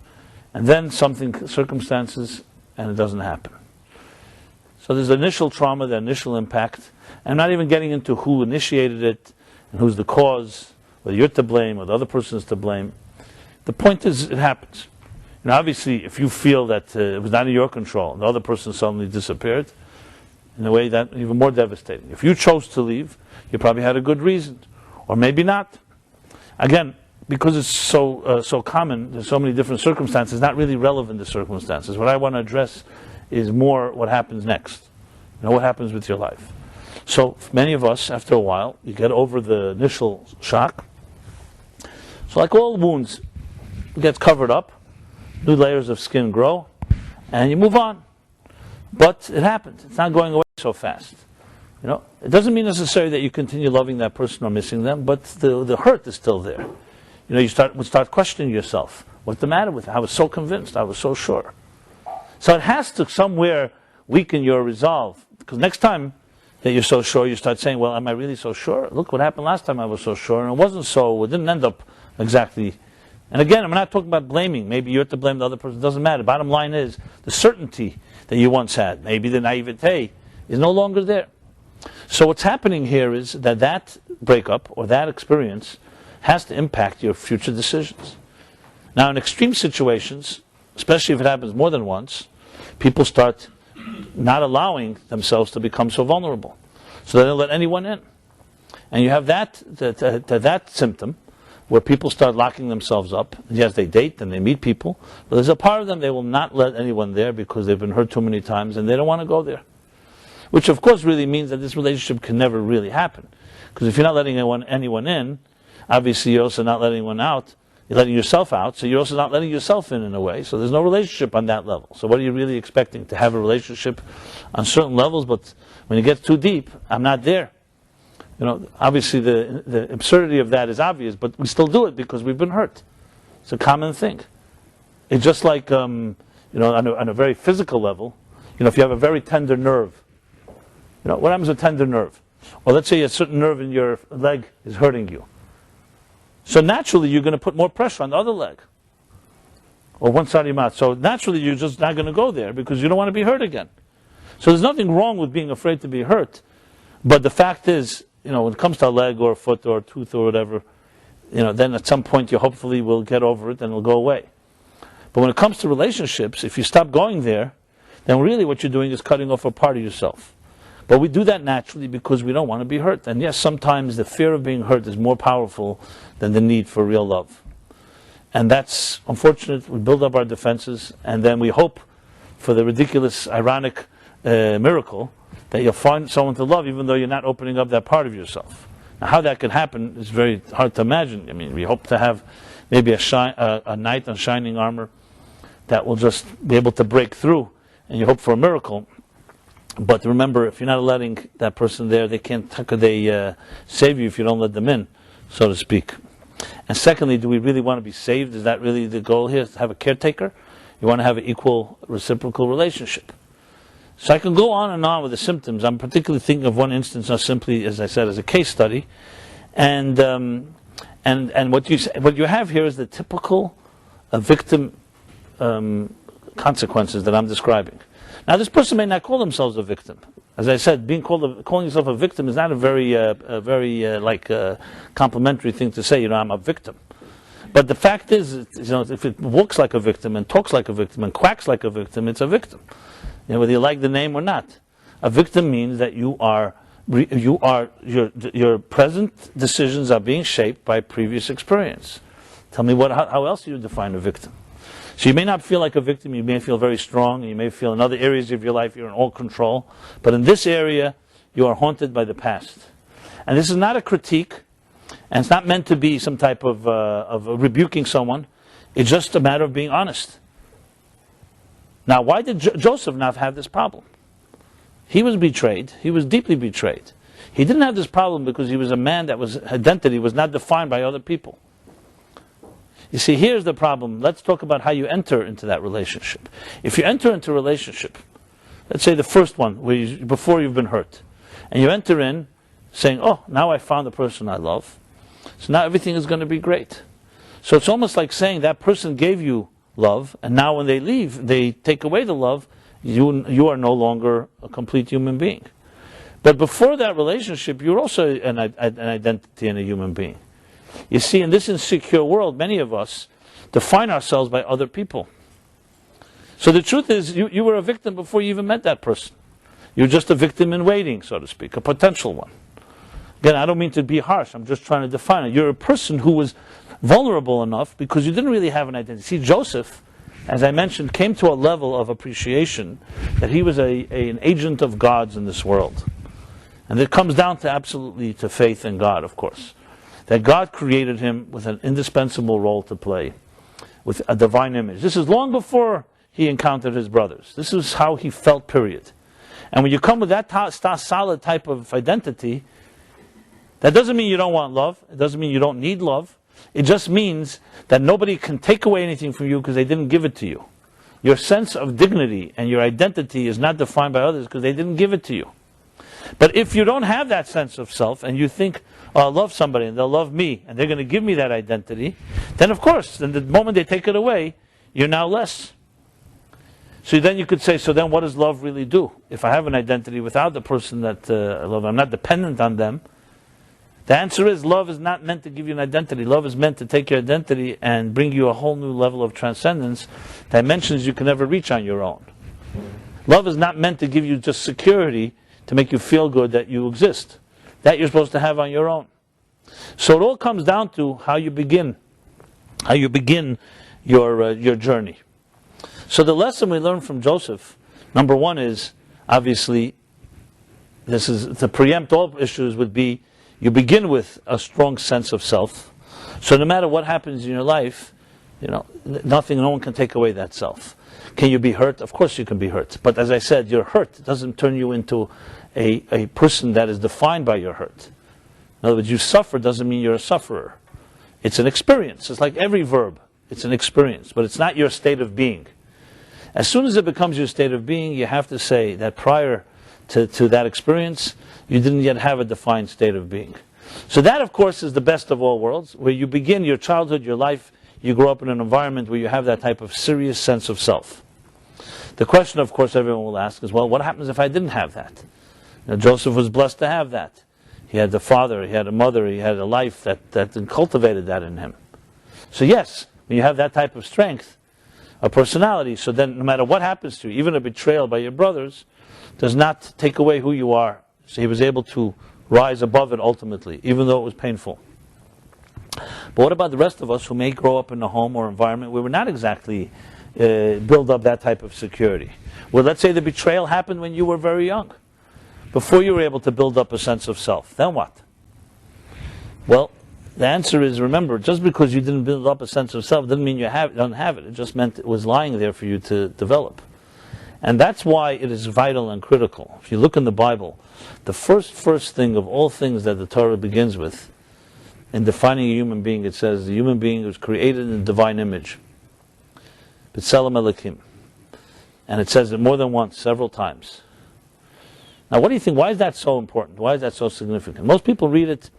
And then circumstances, and it doesn't happen. So there's the initial trauma, the initial impact. I'm not even getting into who initiated it, and who's the cause, whether you're to blame, or the other person's to blame. The point is, it happens. Obviously, if you feel that it was not in your control, and the other person suddenly disappeared, in a way that even more devastating. If you chose to leave, you probably had a good reason, or maybe not. Again, because it's so common, there's so many different circumstances, not really relevant to circumstances. What I want to address is more what happens next. What happens with your life. So, many of us, after a while, you get over the initial shock. So like all wounds, it gets covered up, new layers of skin grow, and you move on. But it happened. It's not going away so fast. It doesn't mean necessarily that you continue loving that person or missing them, but the hurt is still there. You start questioning yourself. What's the matter with it? I was so convinced. I was so sure. So it has to somewhere weaken your resolve. Because next time that you're so sure, you start saying, well, am I really so sure? Look what happened last time I was so sure, and it wasn't so. It didn't end up exactly. And again, I'm not talking about blaming. Maybe you're to blame the other person. It doesn't matter. Bottom line is, the certainty that you once had, maybe the naivete, is no longer there. So what's happening here is that breakup or that experience has to impact your future decisions. Now, in extreme situations, especially if it happens more than once, people start not allowing themselves to become so vulnerable. So they don't let anyone in. And you have that symptom, where people start locking themselves up. Yes, they date and they meet people, but there's a part of them they will not let anyone there because they've been hurt too many times and they don't want to go there. Which of course really means that this relationship can never really happen. Because if you're not letting anyone in, obviously you're also not letting anyone out. You're letting yourself out, so you're also not letting yourself in a way. So there's no relationship on that level. So what are you really expecting? To have a relationship on certain levels, but when it gets too deep, I'm not there. Obviously the absurdity of that is obvious, but we still do it because we've been hurt. It's a common thing. It's just like, on a very physical level, if you have a very tender nerve, what happens with tender nerve? Or let's say a certain nerve in your leg is hurting you. So naturally you're going to put more pressure on the other leg. Or one side of your mouth. So naturally you're just not going to go there because you don't want to be hurt again. So there's nothing wrong with being afraid to be hurt. But the fact is, when it comes to a leg or a foot or a tooth or whatever, then at some point you hopefully will get over it and it'll go away. But when it comes to relationships, if you stop going there, then really what you're doing is cutting off a part of yourself. But we do that naturally because we don't want to be hurt. And yes, sometimes the fear of being hurt is more powerful than the need for real love. And that's unfortunate. We build up our defenses and then we hope for the ridiculous, ironic miracle that you'll find someone to love even though you're not opening up that part of yourself. Now how that could happen is very hard to imagine. I mean, we hope to have maybe a knight in shining armor that will just be able to break through, and you hope for a miracle. But remember, if you're not letting that person there, how could they save you if you don't let them in, so to speak? And secondly, do we really want to be saved? Is that really the goal here, to have a caretaker? You want to have an equal, reciprocal relationship. So I can go on and on with the symptoms. I'm particularly thinking of one instance, not simply, as I said, as a case study. And what you have here is the typical victim consequences that I'm describing. Now, this person may not call themselves a victim. As I said, calling yourself a victim is not a very complimentary thing to say. I'm a victim. But the fact is, if it walks like a victim and talks like a victim and quacks like a victim, it's a victim. Whether you like the name or not. A victim means that your present decisions are being shaped by previous experience. Tell me how else do you define a victim? So you may not feel like a victim, you may feel very strong, and you may feel in other areas of your life you're in all control, but in this area you are haunted by the past. And this is not a critique, and it's not meant to be some type of rebuking someone. It's just a matter of being honest. Now, why did Joseph not have this problem? He was betrayed. He was deeply betrayed. He didn't have this problem because he was a man that was identity was not defined by other people. You see, here's the problem. Let's talk about how you enter into that relationship. If you enter into a relationship, let's say the first one, before you've been hurt, and you enter in saying, oh, now I found the person I love, so now everything is going to be great. So it's almost like saying that person gave you love, and now when they leave, they take away the love, you are no longer a complete human being. But before that relationship, you're also an identity and a human being. You see, in this insecure world, many of us define ourselves by other people. So the truth is, you were a victim before you even met that person. You're just a victim in waiting, so to speak, a potential one. Again, I don't mean to be harsh, I'm just trying to define it. You're a person who was vulnerable enough because you didn't really have an identity. See, Joseph, as I mentioned, came to a level of appreciation that he was an agent of God's in this world. And it comes down to absolutely to faith in God, of course. That God created him with an indispensable role to play, with a divine image. This is long before he encountered his brothers. This is how he felt, period. And when you come with that solid type of identity, that doesn't mean you don't want love. It doesn't mean you don't need love. It just means that nobody can take away anything from you because they didn't give it to you. Your sense of dignity and your identity is not defined by others because they didn't give it to you. But if you don't have that sense of self and you think, oh, I'll love somebody and they'll love me and they're going to give me that identity, then of course, then the moment they take it away, you're now less. So then you could say, so then what does love really do? If I have an identity without the person that I love, I'm not dependent on them. The answer is love is not meant to give you an identity. Love is meant to take your identity and bring you a whole new level of transcendence, dimensions you can never reach on your own. Love is not meant to give you just security to make you feel good that you exist. That you're supposed to have on your own. So it all comes down to how you begin your journey. So the lesson we learn from Joseph, number one, is obviously, this is to preempt all issues, would be you begin with a strong sense of self. So no matter what happens in your life, no one can take away that self. Can you be hurt? Of course you can be hurt. But as I said, your hurt doesn't turn you into a person that is defined by your hurt. In other words, you suffer doesn't mean you're a sufferer. It's an experience. It's like every verb. It's an experience, but it's not your state of being. As soon as it becomes your state of being, you have to say that prior to that experience, you didn't yet have a defined state of being. So that, of course, is the best of all worlds, where you begin your childhood, your life, you grow up in an environment where you have that type of serious sense of self. The question, of course, everyone will ask is, well, what happens if I didn't have that? Joseph was blessed to have that. He had the father, he had a mother, he had a life that cultivated that in him. So yes, when you have that type of strength, a personality, so then no matter what happens to you, even a betrayal by your brothers, does not take away who you are. So he was able to rise above it ultimately, even though it was painful. But what about the rest of us who may grow up in a home or environment where we're not exactly build up that type of security? Well, let's say the betrayal happened when you were very young, before you were able to build up a sense of self. Then what? Well, the answer is, remember, just because you didn't build up a sense of self didn't mean you don't have it. It just meant it was lying there for you to develop. And that's why it is vital and critical. If you look in the Bible, the first thing of all things that the Torah begins with, in defining a human being, it says the human being was created in the divine image. B'Tselem Elokim. And it says it more than once, several times. Now what do you think? Why is that so important? Why is that so significant? Most people read it,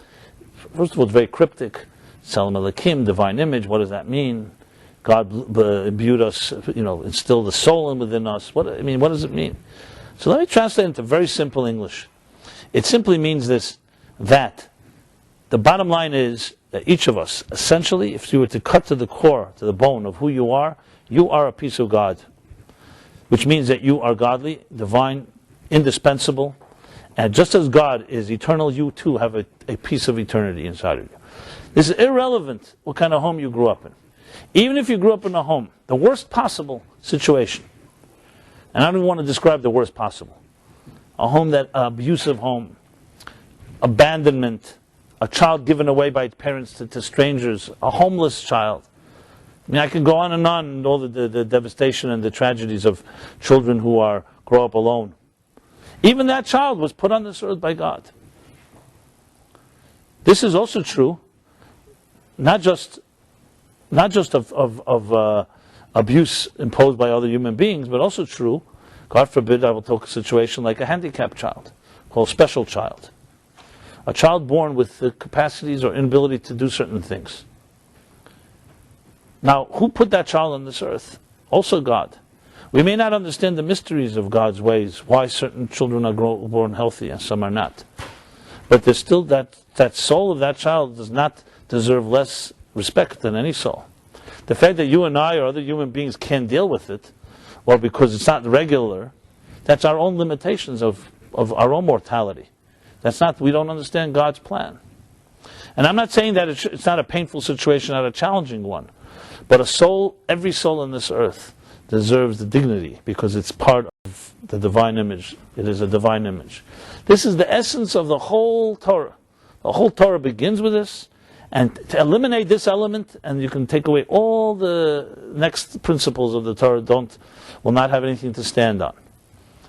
first of all, it's very cryptic. B'Tselem Elokim, divine image, what does that mean? God imbued us, instilled the soul within us. What does it mean? So let me translate into very simple English. It simply means this, that the bottom line is that each of us, essentially, if you were to cut to the core, to the bone of who you are a piece of God. Which means that you are godly, divine, indispensable, and just as God is eternal, you too have a piece of eternity inside of you. This is irrelevant what kind of home you grew up in. Even if you grew up in a home, the worst possible situation, and I don't want to describe the worst possible, a home that, abusive home, abandonment, a child given away by parents to strangers, a homeless child. I can go on and all the devastation and the tragedies of children who grow up alone. Even that child was put on this earth by God. This is also true, not just of abuse imposed by other human beings, but also true, God forbid, I will talk a situation like a handicapped child, called special child. A child born with the capacities or inability to do certain things. Now, who put that child on this earth? Also God. We may not understand the mysteries of God's ways, why certain children are born healthy and some are not. But there's still that soul of that child does not deserve less respect than any soul. The fact that you and I or other human beings can't deal with it, or because it's not regular, that's our own limitations of our own mortality. We don't understand God's plan. And I'm not saying that it's not a painful situation, not a challenging one. But every soul on this earth deserves the dignity because it's part of the divine image. It is a divine image. This is the essence of the whole Torah. The whole Torah begins with this. And to eliminate this element, and you can take away all the next principles of the Torah, will not have anything to stand on.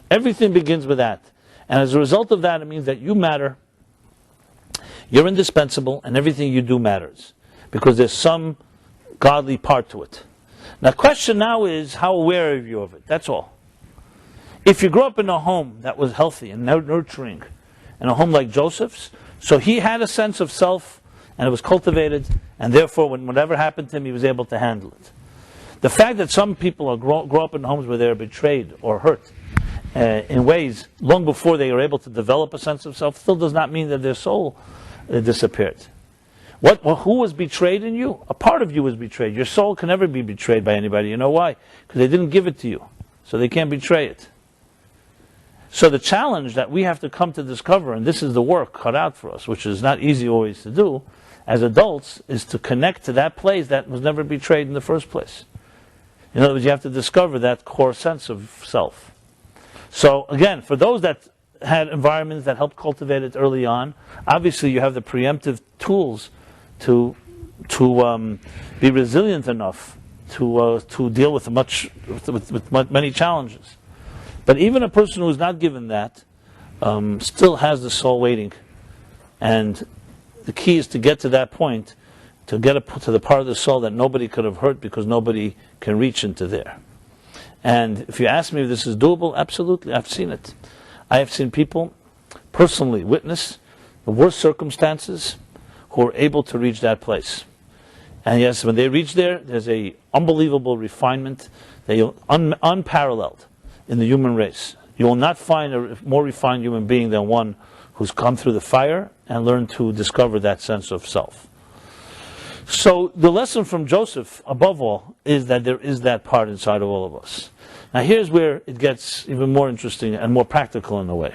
Everything begins with that. And as a result of that, it means that you matter, you're indispensable, and everything you do matters. Because there's some godly part to it. Now the question now is, how aware are you of it? That's all. If you grew up in a home that was healthy and nurturing, in a home like Joseph's, so he had a sense of self, and it was cultivated, and therefore whatever happened to him, he was able to handle it. The fact that some people grow up in homes where they're betrayed or hurt in ways long before they are able to develop a sense of self still does not mean that their soul disappeared. Who was betrayed in you? A part of you was betrayed. Your soul can never be betrayed by anybody. You know why? Because they didn't give it to you. So they can't betray it. So the challenge that we have to come to discover, and this is the work cut out for us, which is not easy always to do, as adults, is to connect to that place that was never betrayed in the first place. In other words, you have to discover that core sense of self. So again, for those that had environments that helped cultivate it early on, obviously you have the preemptive tools to be resilient enough to deal with many challenges. But even a person who is not given that still has the soul waiting, and the key is to get to that point, to get to the part of the soul that nobody could have hurt because nobody can reach into there. And if you ask me if this is doable, absolutely, I've seen it. I have seen people personally witness the worst circumstances who are able to reach that place. And yes, when they reach there, there's a unbelievable refinement, unparalleled in the human race. You will not find a more refined human being than one who's come through the fire and learned to discover that sense of self. So the lesson from Joseph, above all, is that there is that part inside of all of us. Now here's where it gets even more interesting and more practical in a way.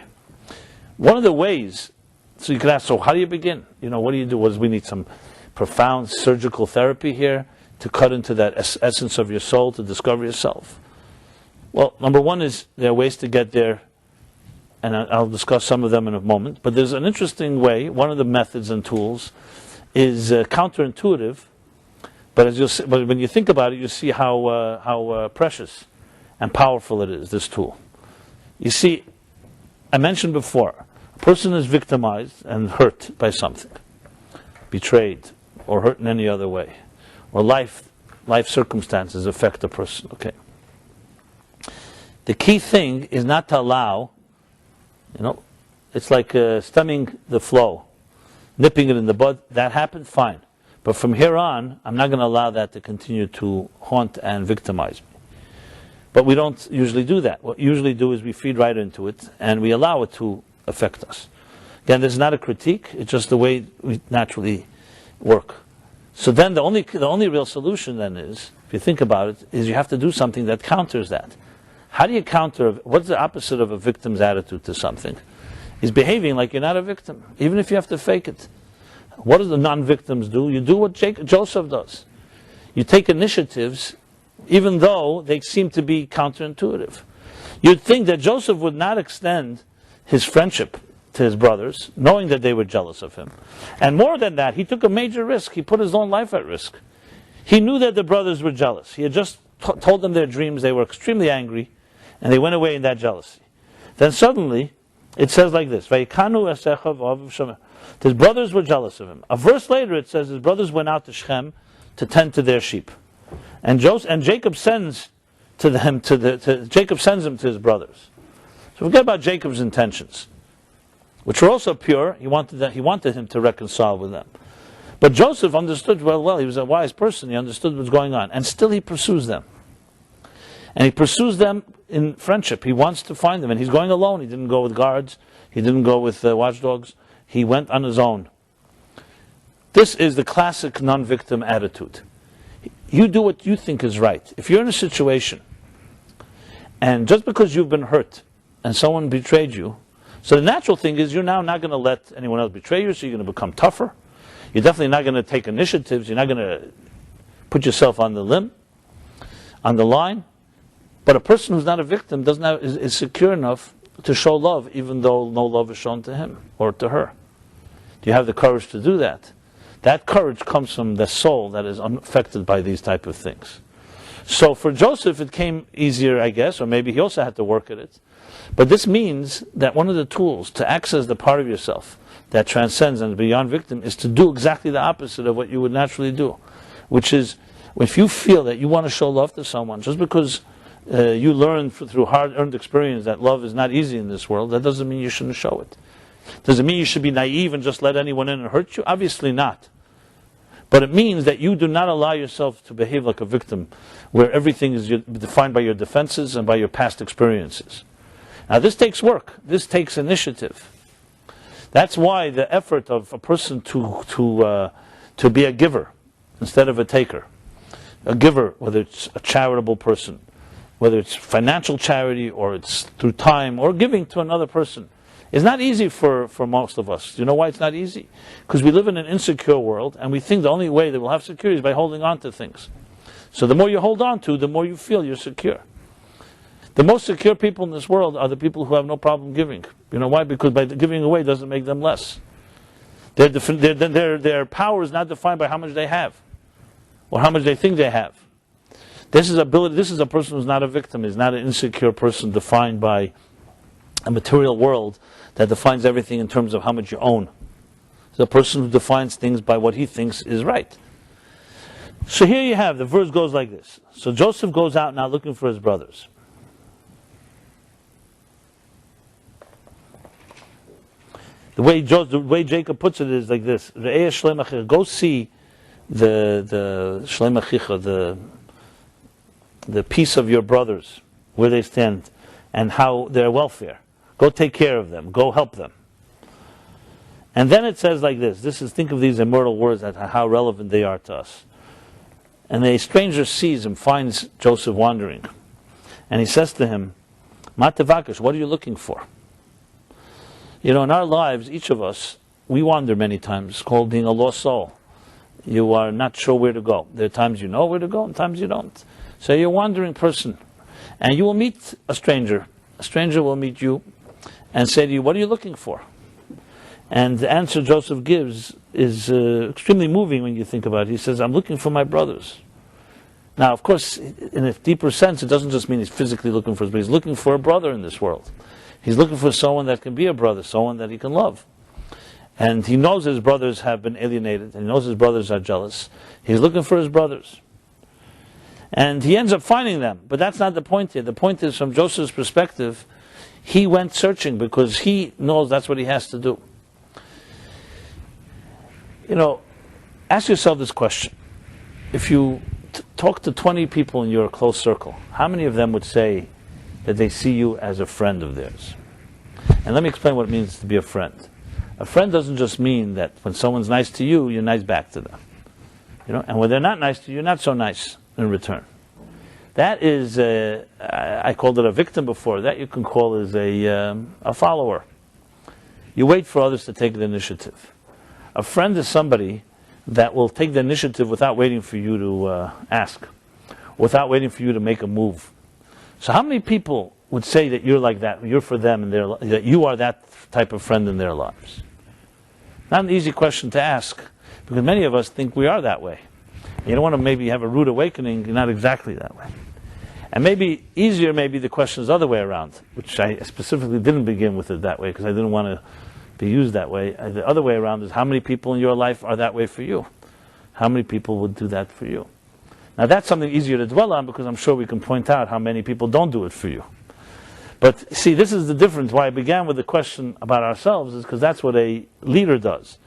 One of the ways, so you could ask, so how do you begin? What do you do? We need some profound surgical therapy here to cut into that essence of your soul, to discover yourself. Well, number one is there are ways to get there, and I'll discuss some of them in a moment. But there's an interesting way. One of the methods and tools is counterintuitive, but when you think about it, you see how precious and powerful it is, this tool. You see, I mentioned before, a person is victimized and hurt by something, betrayed, or hurt in any other way, or life circumstances affect a person. Okay. The key thing is not to allow, it's like stemming the flow, nipping it in the bud. That happened, fine. But from here on, I'm not going to allow that to continue to haunt and victimize me. But we don't usually do that. What we usually do is we feed right into it, and we allow it to affect us. Again, this is not a critique, it's just the way we naturally work. So then the only real solution then is, if you think about it, is you have to do something that counters that. How do you counter, what's the opposite of a victim's attitude to something? Is behaving like you're not a victim, even if you have to fake it. What do the non-victims do? You do what Joseph does. You take initiatives, even though they seem to be counterintuitive. You'd think that Joseph would not extend his friendship to his brothers, knowing that they were jealous of him. And more than that, he took a major risk. He put his own life at risk. He knew that the brothers were jealous. He had just told them their dreams. They were extremely angry, and they went away in that jealousy. Then suddenly, it says like this, his brothers were jealous of him. A verse later it says his brothers went out to Shechem to tend to their sheep. And Jacob sends him to his brothers. So forget about Jacob's intentions, which were also pure. He wanted him to reconcile with them. But Joseph understood well, he was a wise person, he understood what's going on, and still he pursues them. And he pursues them in friendship. He wants to find them, and he's going alone. He didn't go with guards, he didn't go with watchdogs, he went on his own. This is the classic non-victim attitude. You do what you think is right. If you're in a situation, and just because you've been hurt, and someone betrayed you, so the natural thing is you're now not going to let anyone else betray you, so you're going to become tougher. You're definitely not going to take initiatives. You're not going to put yourself on the limb, on the line. But a person who's not a victim is secure enough to show love, even though no love is shown to him or to her. Do you have the courage to do that? That courage comes from the soul that is unaffected by these type of things. So for Joseph, it came easier, I guess, or maybe he also had to work at it. But this means that one of the tools to access the part of yourself that transcends and is beyond victim is to do exactly the opposite of what you would naturally do, which is if you feel that you want to show love to someone, just because you learn through hard-earned experience that love is not easy in this world, that doesn't mean you shouldn't show it. Does it mean you should be naive and just let anyone in and hurt you? Obviously not. But it means that you do not allow yourself to behave like a victim, where everything is defined by your defenses and by your past experiences. Now this takes work. This takes initiative. That's why the effort of a person to be a giver instead of a taker, a giver, whether it's a charitable person, whether it's financial charity or it's through time or giving to another person, is not easy for most of us. You know why it's not easy? Because we live in an insecure world, and we think the only way that we'll have security is by holding on to things. So the more you hold on to, the more you feel you're secure. The most secure people in this world are the people who have no problem giving. You know why? Because by giving away doesn't make them less. Their power is not defined by how much they have or how much they think they have. This is a person who's not a victim, is not an insecure person defined by a material world that defines everything in terms of how much you own. It's a person who defines things by what he thinks is right. So here you have, the verse goes like this. So Joseph goes out now looking for his brothers. The way Jacob puts it is like this: go see the Shlem Achicha, the peace of your brothers, where they stand, and how their welfare. Go take care of them. Go help them. And then it says like this. Think of these immortal words, and how relevant they are to us. And a stranger sees him, finds Joseph wandering. And he says to him, Ma tevakesh, what are you looking for? You know, in our lives, each of us, we wander many times. It's called being a lost soul. You are not sure where to go. There are times you know where to go, and times you don't. So you're a wandering person. And you will meet a stranger. A stranger will meet you and say to you, what are you looking for? And the answer Joseph gives is extremely moving when you think about it. He says, I'm looking for my brothers. Now, of course, in a deeper sense, it doesn't just mean he's physically looking for his brother. He's looking for a brother in this world. He's looking for someone that can be a brother, someone that he can love. And he knows his brothers have been alienated, and he knows his brothers are jealous. He's looking for his brothers. And he ends up finding them. But that's not the point here. The point is, from Joseph's perspective, he went searching because he knows that's what he has to do. You know, ask yourself this question. If you talk to 20 people in your close circle, how many of them would say that they see you as a friend of theirs? And let me explain what it means to be a friend. A friend doesn't just mean that when someone's nice to you, you're nice back to them. You know, and when they're not nice to you, you're not so nice in return. That is, I called it a victim before. That you can call as a follower. You wait for others to take the initiative. A friend is somebody that will take the initiative without waiting for you to ask, without waiting for you to make a move. So how many people would say that you're like that, you're for them, and that you are that type of friend in their lives? Not an easy question to ask, because many of us think we are that way. You don't want to maybe have a rude awakening, you're not exactly that way. And maybe easier, maybe the question is the other way around, which I specifically didn't begin with it that way, because I didn't want to be used that way. The other way around is, how many people in your life are that way for you? How many people would do that for you? Now that's something easier to dwell on, because I'm sure we can point out how many people don't do it for you. But see, this is the difference. Why I began with the question about ourselves is because that's what a leader does.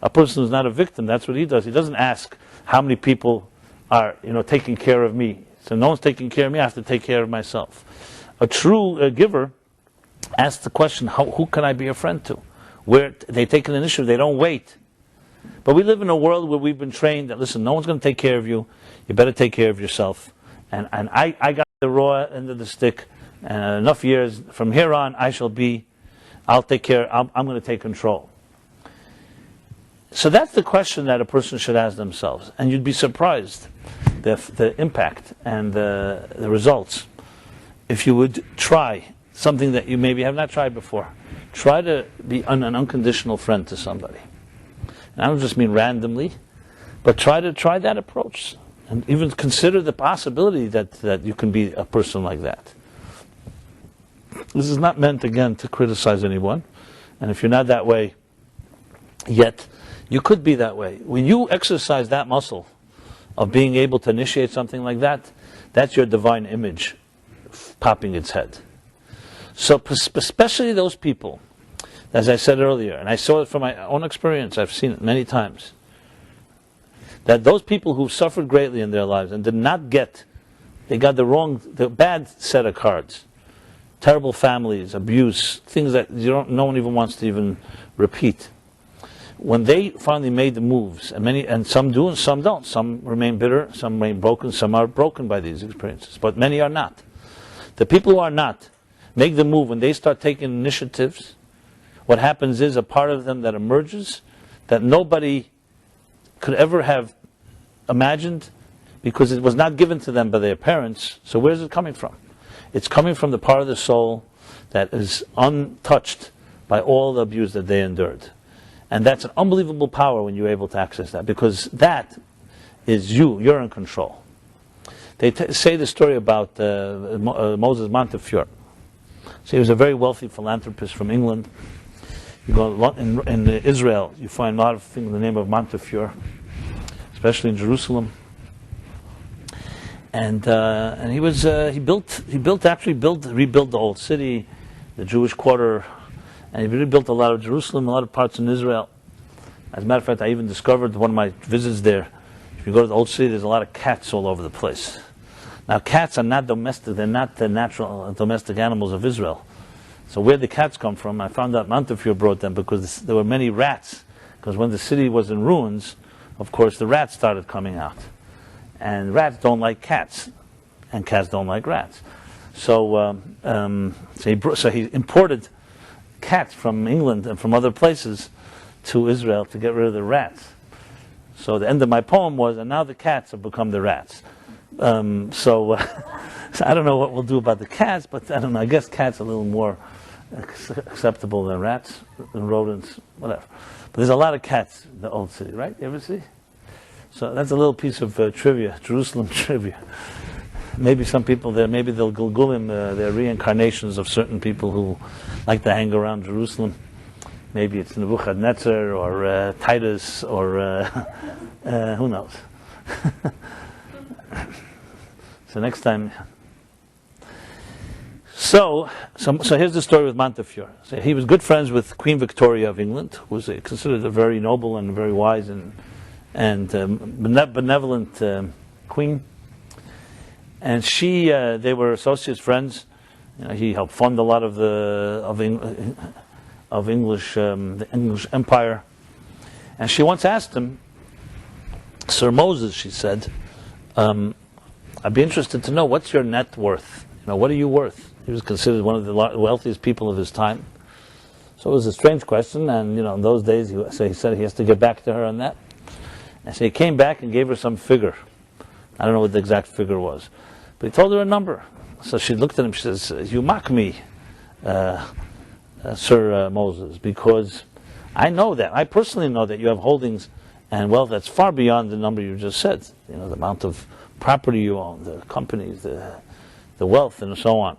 A person who's not a victim, that's what he does. He doesn't ask how many people are, taking care of me. So no one's taking care of me, I have to take care of myself. A true giver asks the question, who can I be a friend to? Where they take an initiative, they don't wait. But we live in a world where we've been trained that, listen, no one's going to take care of you, you better take care of yourself. And I got the raw end of the stick, and enough years, from here on, I'll take care, I'm going to take control. So that's the question that a person should ask themselves. And you'd be surprised the impact and the results if you would try something that you maybe have not tried before. Try to be an unconditional friend to somebody. And I don't just mean randomly, but try that approach. And even consider the possibility that you can be a person like that. This is not meant, again, to criticize anyone. And if you're not that way yet, you could be that way. When you exercise that muscle of being able to initiate something like that, that's your divine image popping its head. So especially those people, as I said earlier, and I saw it from my own experience, I've seen it many times, that those people who suffered greatly in their lives and did not they got the bad set of cards, terrible families, abuse, things that no one even wants to even repeat. When they finally made the moves, and some do and some don't, some remain bitter, some remain broken, some are broken by these experiences, but many are not. The people who are not make the move. When they start taking initiatives, what happens is a part of them that emerges that nobody could ever have imagined, because it was not given to them by their parents. So where is it coming from? It's coming from the part of the soul that is untouched by all the abuse that they endured. And that's an unbelievable power when you're able to access that, because that is you're in control. They say the story about Moses Montefiore. So he was a very wealthy philanthropist from England. You go in Israel, you find a lot of things in the name of Montefiore, especially in Jerusalem. And he rebuilt the old city, the Jewish quarter, and he rebuilt a lot of Jerusalem, a lot of parts in Israel. As a matter of fact, I even discovered one of my visits there. If you go to the old city, there's a lot of cats all over the place. Now, cats are not domestic; they're not the natural domestic animals of Israel. So where the cats come from, I found out Montefiore brought them because there were many rats. Because when the city was in ruins, of course, the rats started coming out. And rats don't like cats, and cats don't like rats. So he imported cats from England and from other places to Israel to get rid of the rats. So the end of my poem was, and now the cats have become the rats. So I don't know what we'll do about the cats, but I don't know. I guess cats are a little more acceptable than rats, than rodents, whatever. But there's a lot of cats in the old city, right? You ever see? So that's a little piece of trivia, Jerusalem trivia. Maybe some people there, maybe they'll Gulgulim, they're reincarnations of certain people who like to hang around Jerusalem. Maybe it's Nebuchadnezzar or Titus or who knows. So next time. So here's the story with Montefiore. So he was good friends with Queen Victoria of England, who was considered a very noble and very wise and benevolent queen. And they were associates, friends. You know, he helped fund a lot of the English Empire. And she once asked him, Sir Moses, she said, I'd be interested to know, what's your net worth? You know, what are you worth? He was considered one of the wealthiest people of his time. So it was a strange question, and in those days, he said he has to get back to her on that. And so he came back and gave her some figure. I don't know what the exact figure was, but he told her a number. So she looked at him. She says, "You mock me, Sir Moses, because I know that. I personally know that you have holdings and wealth that's far beyond the number you just said. The amount of property you own, the companies, the wealth, and so on."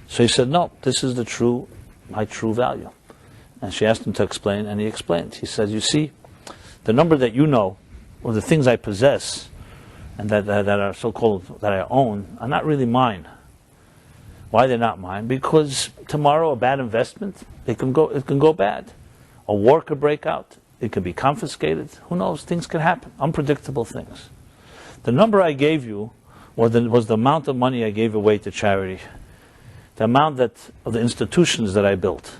So he said, "No, this is my true value." And she asked him to explain, and he explained. He said, "You see, the number that you know, or the things I possess, and that are so-called that I own, are not really mine. Why they're not mine? Because tomorrow a bad investment, it can go bad. A war could break out. It could be confiscated. Who knows? Things can happen. Unpredictable things. The number I gave you was the amount of money I gave away to charity. The amount of the institutions that I built.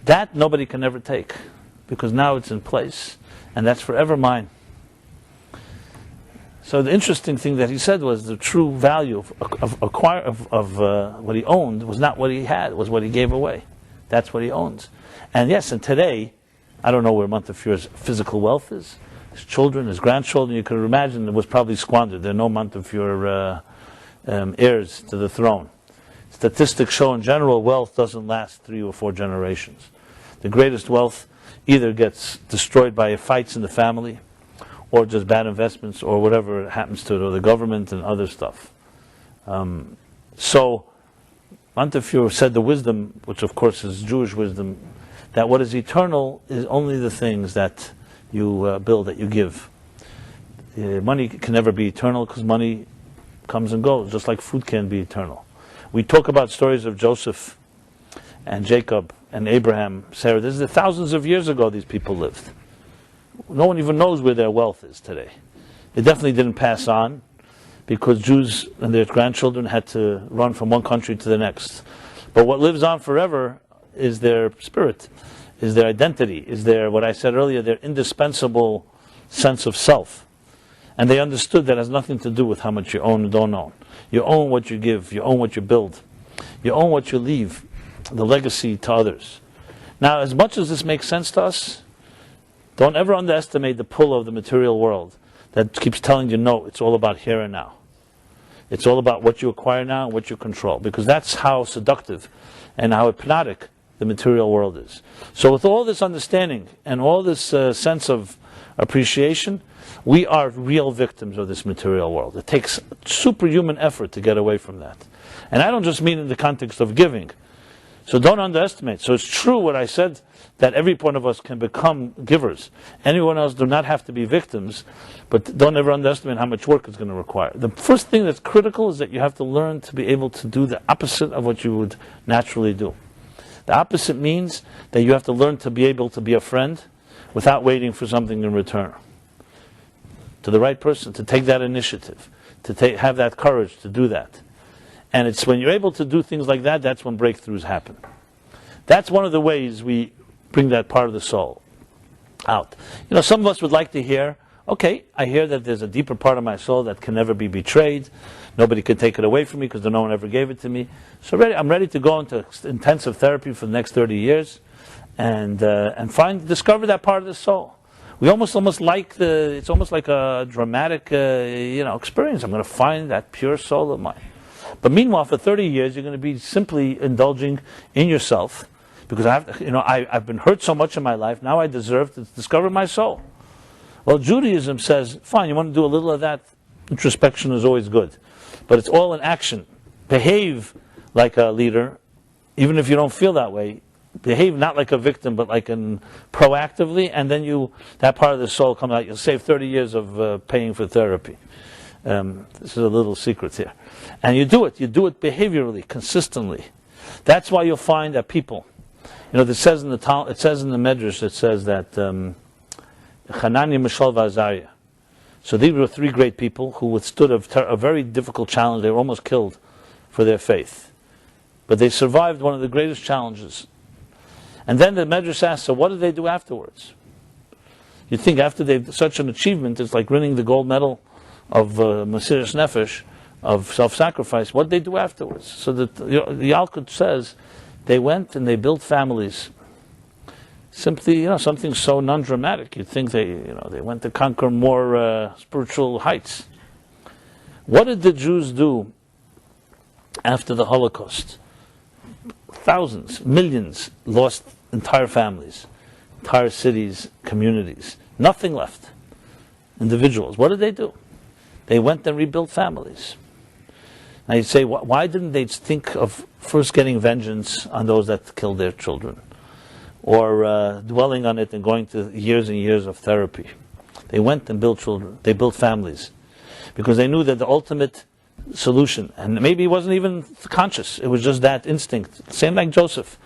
That nobody can ever take, because now it's in place, and that's forever mine." So the interesting thing that he said was the true value of what he owned was not what he had, it was what he gave away. That's what he owns. And yes, and today, I don't know where Montefiore's physical wealth is. His children, his grandchildren, you could imagine it was probably squandered. There are no Montefiore heirs to the throne. Statistics show in general wealth doesn't last 3 or 4 generations. The greatest wealth either gets destroyed by fights in the family, or just bad investments, or whatever happens to it, or the government and other stuff. So Montefiore said the wisdom, which of course is Jewish wisdom, that what is eternal is only the things that you build, that you give. Money can never be eternal, because money comes and goes, just like food can be eternal. We talk about stories of Joseph and Jacob and Abraham, Sarah. This is thousands of years ago these people lived. No one even knows where their wealth is today. It definitely didn't pass on, because Jews and their grandchildren had to run from one country to the next. But what lives on forever is their spirit, is their identity, is what I said earlier, their indispensable sense of self. And they understood that has nothing to do with how much you own and don't own. You own what you give. You own what you build. You own what you leave, the legacy to others. Now, as much as this makes sense to us, don't ever underestimate the pull of the material world that keeps telling you, no, it's all about here and now. It's all about what you acquire now and what you control, because that's how seductive and how hypnotic the material world is. So with all this understanding and all this sense of appreciation, we are real victims of this material world. It takes superhuman effort to get away from that. And I don't just mean in the context of giving. So don't underestimate. So it's true what I said, that every one of us can become givers. Anyone else do not have to be victims, but don't ever underestimate how much work it's going to require. The first thing that's critical is that you have to learn to be able to do the opposite of what you would naturally do. The opposite means that you have to learn to be able to be a friend without waiting for something in return. To the right person, to take that initiative, to have that courage to do that. And it's when you're able to do things like that, that's when breakthroughs happen. That's one of the ways we bring that part of the soul out. You know, some of us would like to hear, okay, I hear that there's a deeper part of my soul that can never be betrayed. Nobody can take it away from me because no one ever gave it to me. So I'm ready to go into intensive therapy for the next 30 years and discover that part of the soul. We almost like it's almost like a dramatic experience. I'm going to find that pure soul of mine. But meanwhile, for 30 years, you're going to be simply indulging in yourself, because I've been hurt so much in my life. Now I deserve to discover my soul. Well, Judaism says, fine, you want to do a little of that. Introspection is always good, but it's all in action. Behave like a leader, even if you don't feel that way. Behave not like a victim, but like proactively, and then that part of the soul comes out. You'll save 30 years of paying for therapy. This is a little secret here. And you do it behaviorally, consistently. That's why you'll find that people, it says in the Medrash, it says that Hananiah, Mishael, Azariah. So these were three great people who withstood a very difficult challenge. They were almost killed for their faith. But they survived one of the greatest challenges. And then the Medrash asks, so what did they do afterwards? You'd think after they've such an achievement, it's like winning the gold medal of Mesiras Nefesh, of self-sacrifice. What did they do afterwards? So that the Yalkut says they went and they built families. Simply, something so non-dramatic. You'd think they went to conquer more spiritual heights. What did the Jews do after the Holocaust? Thousands, millions lost entire families, entire cities, communities. Nothing left. Individuals. What did they do? They went and rebuilt families. Now you say, why didn't they think of first getting vengeance on those that killed their children? Or dwelling on it and going to years and years of therapy? They went and built children. They built families. Because they knew that the ultimate solution, and maybe it wasn't even conscious, it was just that instinct, same like Joseph,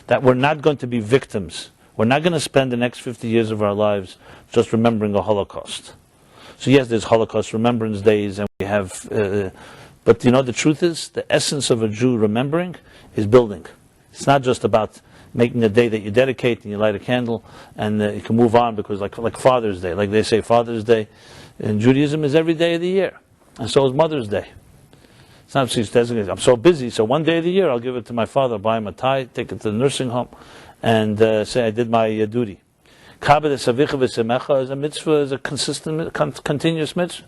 that we're not going to be victims. We're not going to spend the next 50 years of our lives just remembering a Holocaust. So yes, there's Holocaust Remembrance Days, and we have, but the truth is, the essence of a Jew remembering is building. It's not just about making a day that you dedicate and you light a candle and you can move on, because like Father's Day, like they say Father's Day in Judaism is every day of the year, and so is Mother's Day. It's not she's designated. I'm so busy, so one day of the year I'll give it to my father, buy him a tie, take it to the nursing home, and say I did my duty. Kabbalah Savicha V'Semecha is a mitzvah, is a consistent, continuous mitzvah.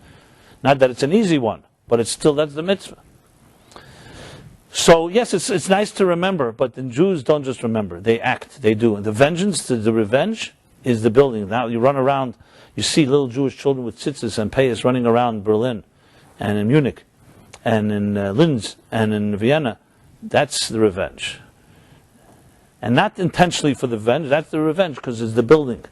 Not that it's an easy one, but it's still, that's the mitzvah. So yes, it's nice to remember, but the Jews don't just remember, they act, they do. And the vengeance, the revenge, is the building. Now you run around, you see little Jewish children with tzitzis and payas running around Berlin, and in Munich, and in Linz, and in Vienna. That's the revenge. And not intentionally for the revenge, that's the revenge because it's the building.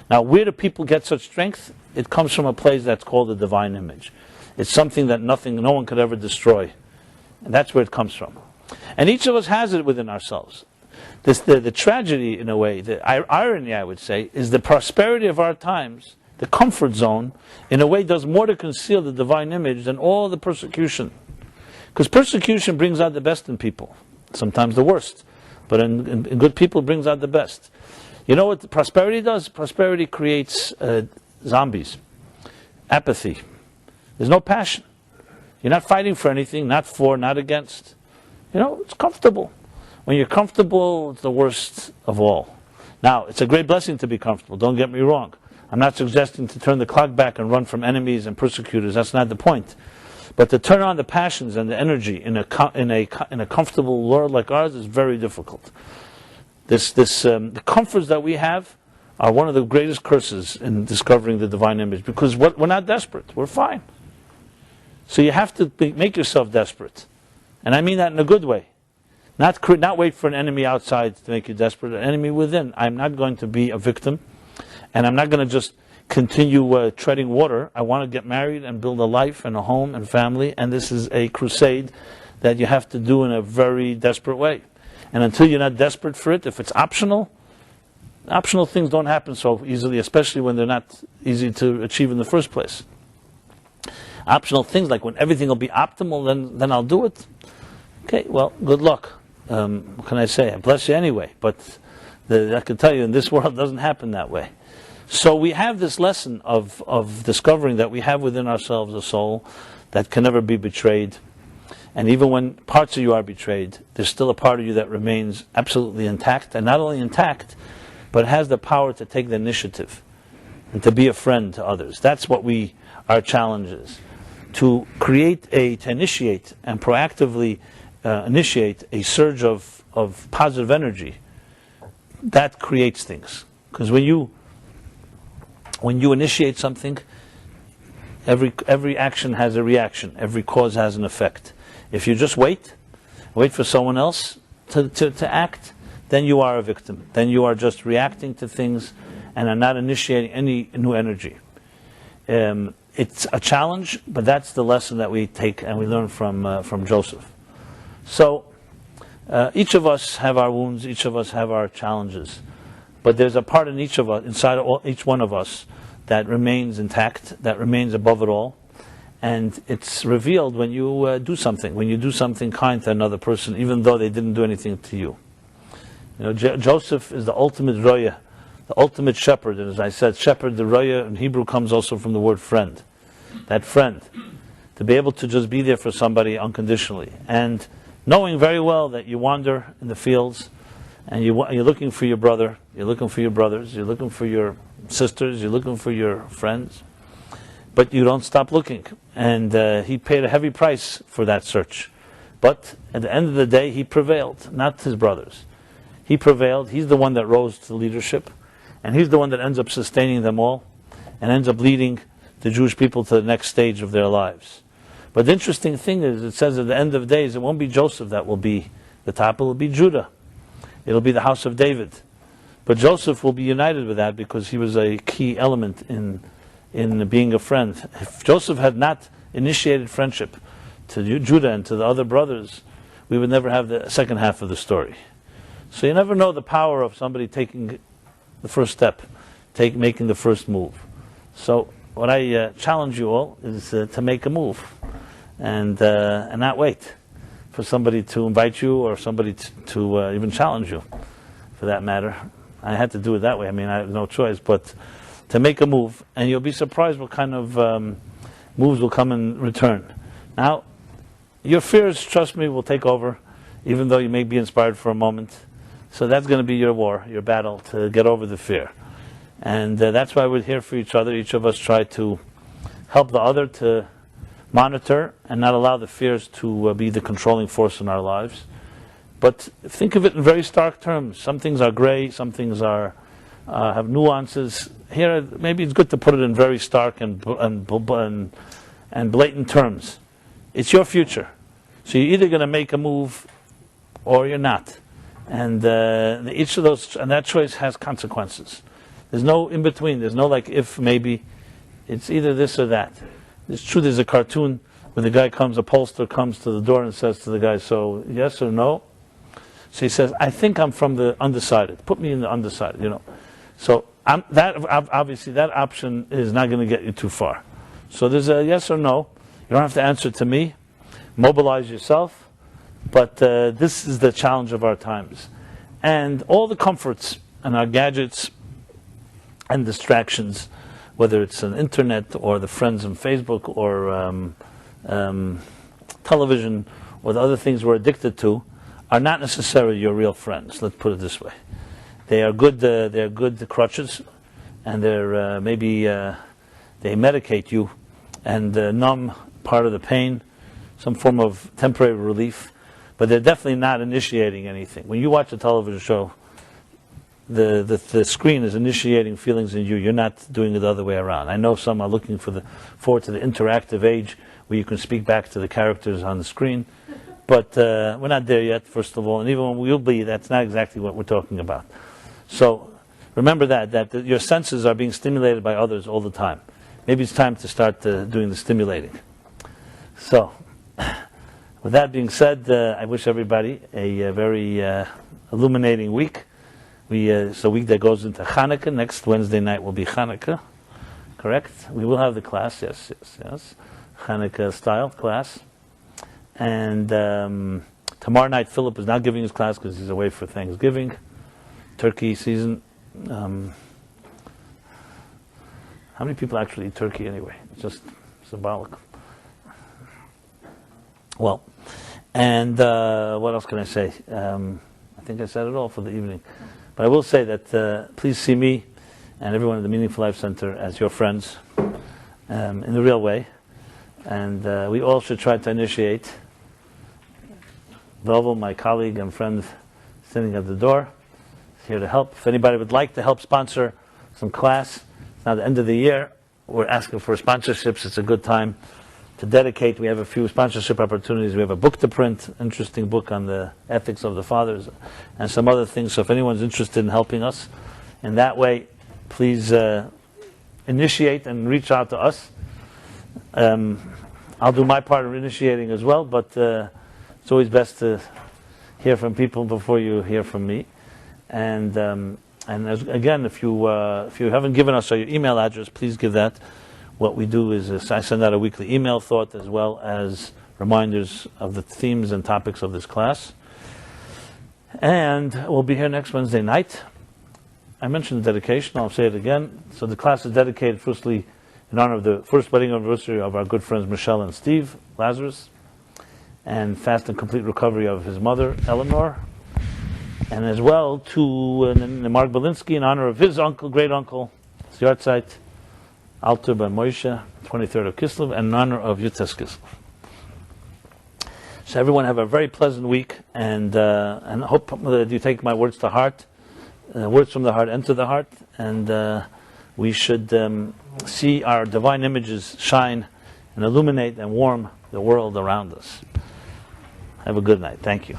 Now, where do people get such strength? It comes from a place that's called the divine image. It's something that no one could ever destroy. And that's where it comes from. And each of us has it within ourselves. The tragedy, in a way, the irony, I would say, is the prosperity of our times, the comfort zone, in a way does more to conceal the divine image than all the persecution. Because persecution brings out the best in people, sometimes the worst. But in good people, brings out the best. You know what prosperity does? Prosperity creates zombies, apathy. There's no passion. You're not fighting for anything, not for, not against. It's comfortable. When you're comfortable, it's the worst of all. Now, it's a great blessing to be comfortable, don't get me wrong. I'm not suggesting to turn the clock back and run from enemies and persecutors, that's not the point. But to turn on the passions and the energy in a comfortable world like ours is very difficult. The comforts that we have are one of the greatest curses in discovering the divine image, because we're not desperate, we're fine. So you have to make yourself desperate. And I mean that in a good way. Not wait for an enemy outside to make you desperate, an enemy within. I'm not going to be a victim, and I'm not going to just continue treading water. I want to get married and build a life and a home and family, and this is a crusade that you have to do in a very desperate way. And until you're not desperate for it, if it's optional things don't happen so easily, especially when they're not easy to achieve in the first place. Optional things, like when everything will be optimal, then I'll do it. Okay, well, good luck. What can I say? I bless you anyway, but I can tell you in this world it doesn't happen that way. So we have this lesson of discovering that we have within ourselves a soul that can never be betrayed. And even when parts of you are betrayed, there's still a part of you that remains absolutely intact, and not only intact, but has the power to take the initiative and to be a friend to others. That's what our challenge is. To initiate and proactively initiate a surge of positive energy that creates things. Because when you initiate something, every action has a reaction, every cause has an effect. If you just wait for someone else to act, then you are a victim. Then you are just reacting to things and are not initiating any new energy. It's a challenge, but that's the lesson that we take and we learn from Joseph. So each of us have our wounds, each of us have our challenges, but there's a part in each of us, inside each one of us, that remains intact, that remains above it all, and it's revealed when you do something kind to another person, even though they didn't do anything to you. Joseph is the ultimate roya, the ultimate shepherd, and as I said, shepherd, the roya in Hebrew comes also from the word friend. That friend, to be able to just be there for somebody unconditionally, and knowing very well that you wander in the fields, and you're looking for your brother, you're looking for your brothers, you're looking for your sisters, you're looking for your friends, but you don't stop looking. And he paid a heavy price for that search. But at the end of the day, he prevailed, not his brothers. He prevailed. He's the one that rose to leadership, and he's the one that ends up sustaining them all and ends up leading the Jewish people to the next stage of their lives. But the interesting thing is, it says at the end of days, it won't be Joseph that will be the top, it will be Judah. It'll be the house of David. But Joseph will be united with that because he was a key element in being a friend. If Joseph had not initiated friendship to Judah and to the other brothers, we would never have the second half of the story. So you never know the power of somebody taking the first step, making the first move. So what I challenge you all is to make a move and not wait for somebody to invite you or somebody to even challenge you, for that matter. I had to do it that way. I mean, I have no choice, but to make a move, and you'll be surprised what kind of moves will come in return. Now, your fears, trust me, will take over, even though you may be inspired for a moment. So that's going to be your war, your battle, to get over the fear. And that's why we're here for each other. Each of us try to help the other to monitor and not allow the fears to be the controlling force in our lives. But think of it in very stark terms. Some things are gray, some things have nuances. Here, maybe it's good to put it in very stark and blatant terms. It's your future. So you're either going to make a move or you're not. And each of those, and that choice has consequences. There's no in between. There's no like if, maybe. It's either this or that. It's true, there's a cartoon where the guy comes, a pollster comes to the door and says to the guy, so yes or no? So he says, I think I'm from the undecided. Put me in the undecided, So obviously that option is not going to get you too far. So there's a yes or no. You don't have to answer to me. Mobilize yourself. But this is the challenge of our times. And all the comforts and our gadgets and distractions, whether it's an internet or the friends on Facebook or television or the other things we're addicted to are not necessarily your real friends. Let's put it this way: they are good. They're good crutches, and they're maybe they medicate you and numb part of the pain, some form of temporary relief, but they're definitely not initiating anything. When you watch a television show, the screen is initiating feelings in you. You're not doing it the other way around. I know some are looking forward to the interactive age where you can speak back to the characters on the screen, but we're not there yet, first of all, and even when we'll be, that's not exactly what we're talking about. So remember that your senses are being stimulated by others all the time. Maybe it's time to start doing the stimulating. So, with that being said, I wish everybody a very illuminating week. It's a week that goes into Hanukkah. Next Wednesday night will be Hanukkah. Correct? We will have the class, yes. Hanukkah style class. And tomorrow night Philip is not giving his class because he's away for Thanksgiving. Turkey season. How many people actually eat turkey anyway? It's just symbolic. Well, and what else can I say? I think I said it all for the evening. But I will say that please see me and everyone at the Meaningful Life Center as your friends in the real way. And we all should try to initiate. Velvel, my colleague and friend sitting at the door, is here to help. If anybody would like to help sponsor some class, it's now the end of the year. We're asking for sponsorships. It's a good time to dedicate. We have a few sponsorship opportunities. We have a book to print, interesting book on the ethics of the fathers, and some other things. So if anyone's interested in helping us in that way, please initiate and reach out to us. I'll do my part of initiating as well, but it's always best to hear from people before you hear from me. And again, if you haven't given us your email address, please give that. What we do is I send out a weekly email thought as well as reminders of the themes and topics of this class. And we'll be here next Wednesday night. I mentioned the dedication. I'll say it again. So the class is dedicated firstly in honor of the first wedding anniversary of our good friends Michelle and Steve Lazarus, and fast and complete recovery of his mother, Eleanor, and as well to Mark Belinsky in honor of his uncle, great uncle, Yartzeit, Alter Ben Moshe, 23rd of Kislev, and in honor of Yutes Kislev. So everyone have a very pleasant week, and I hope that you take my words to heart. Words from the heart enter the heart, and we should see our divine images shine and illuminate and warm the world around us. Have a good night. Thank you.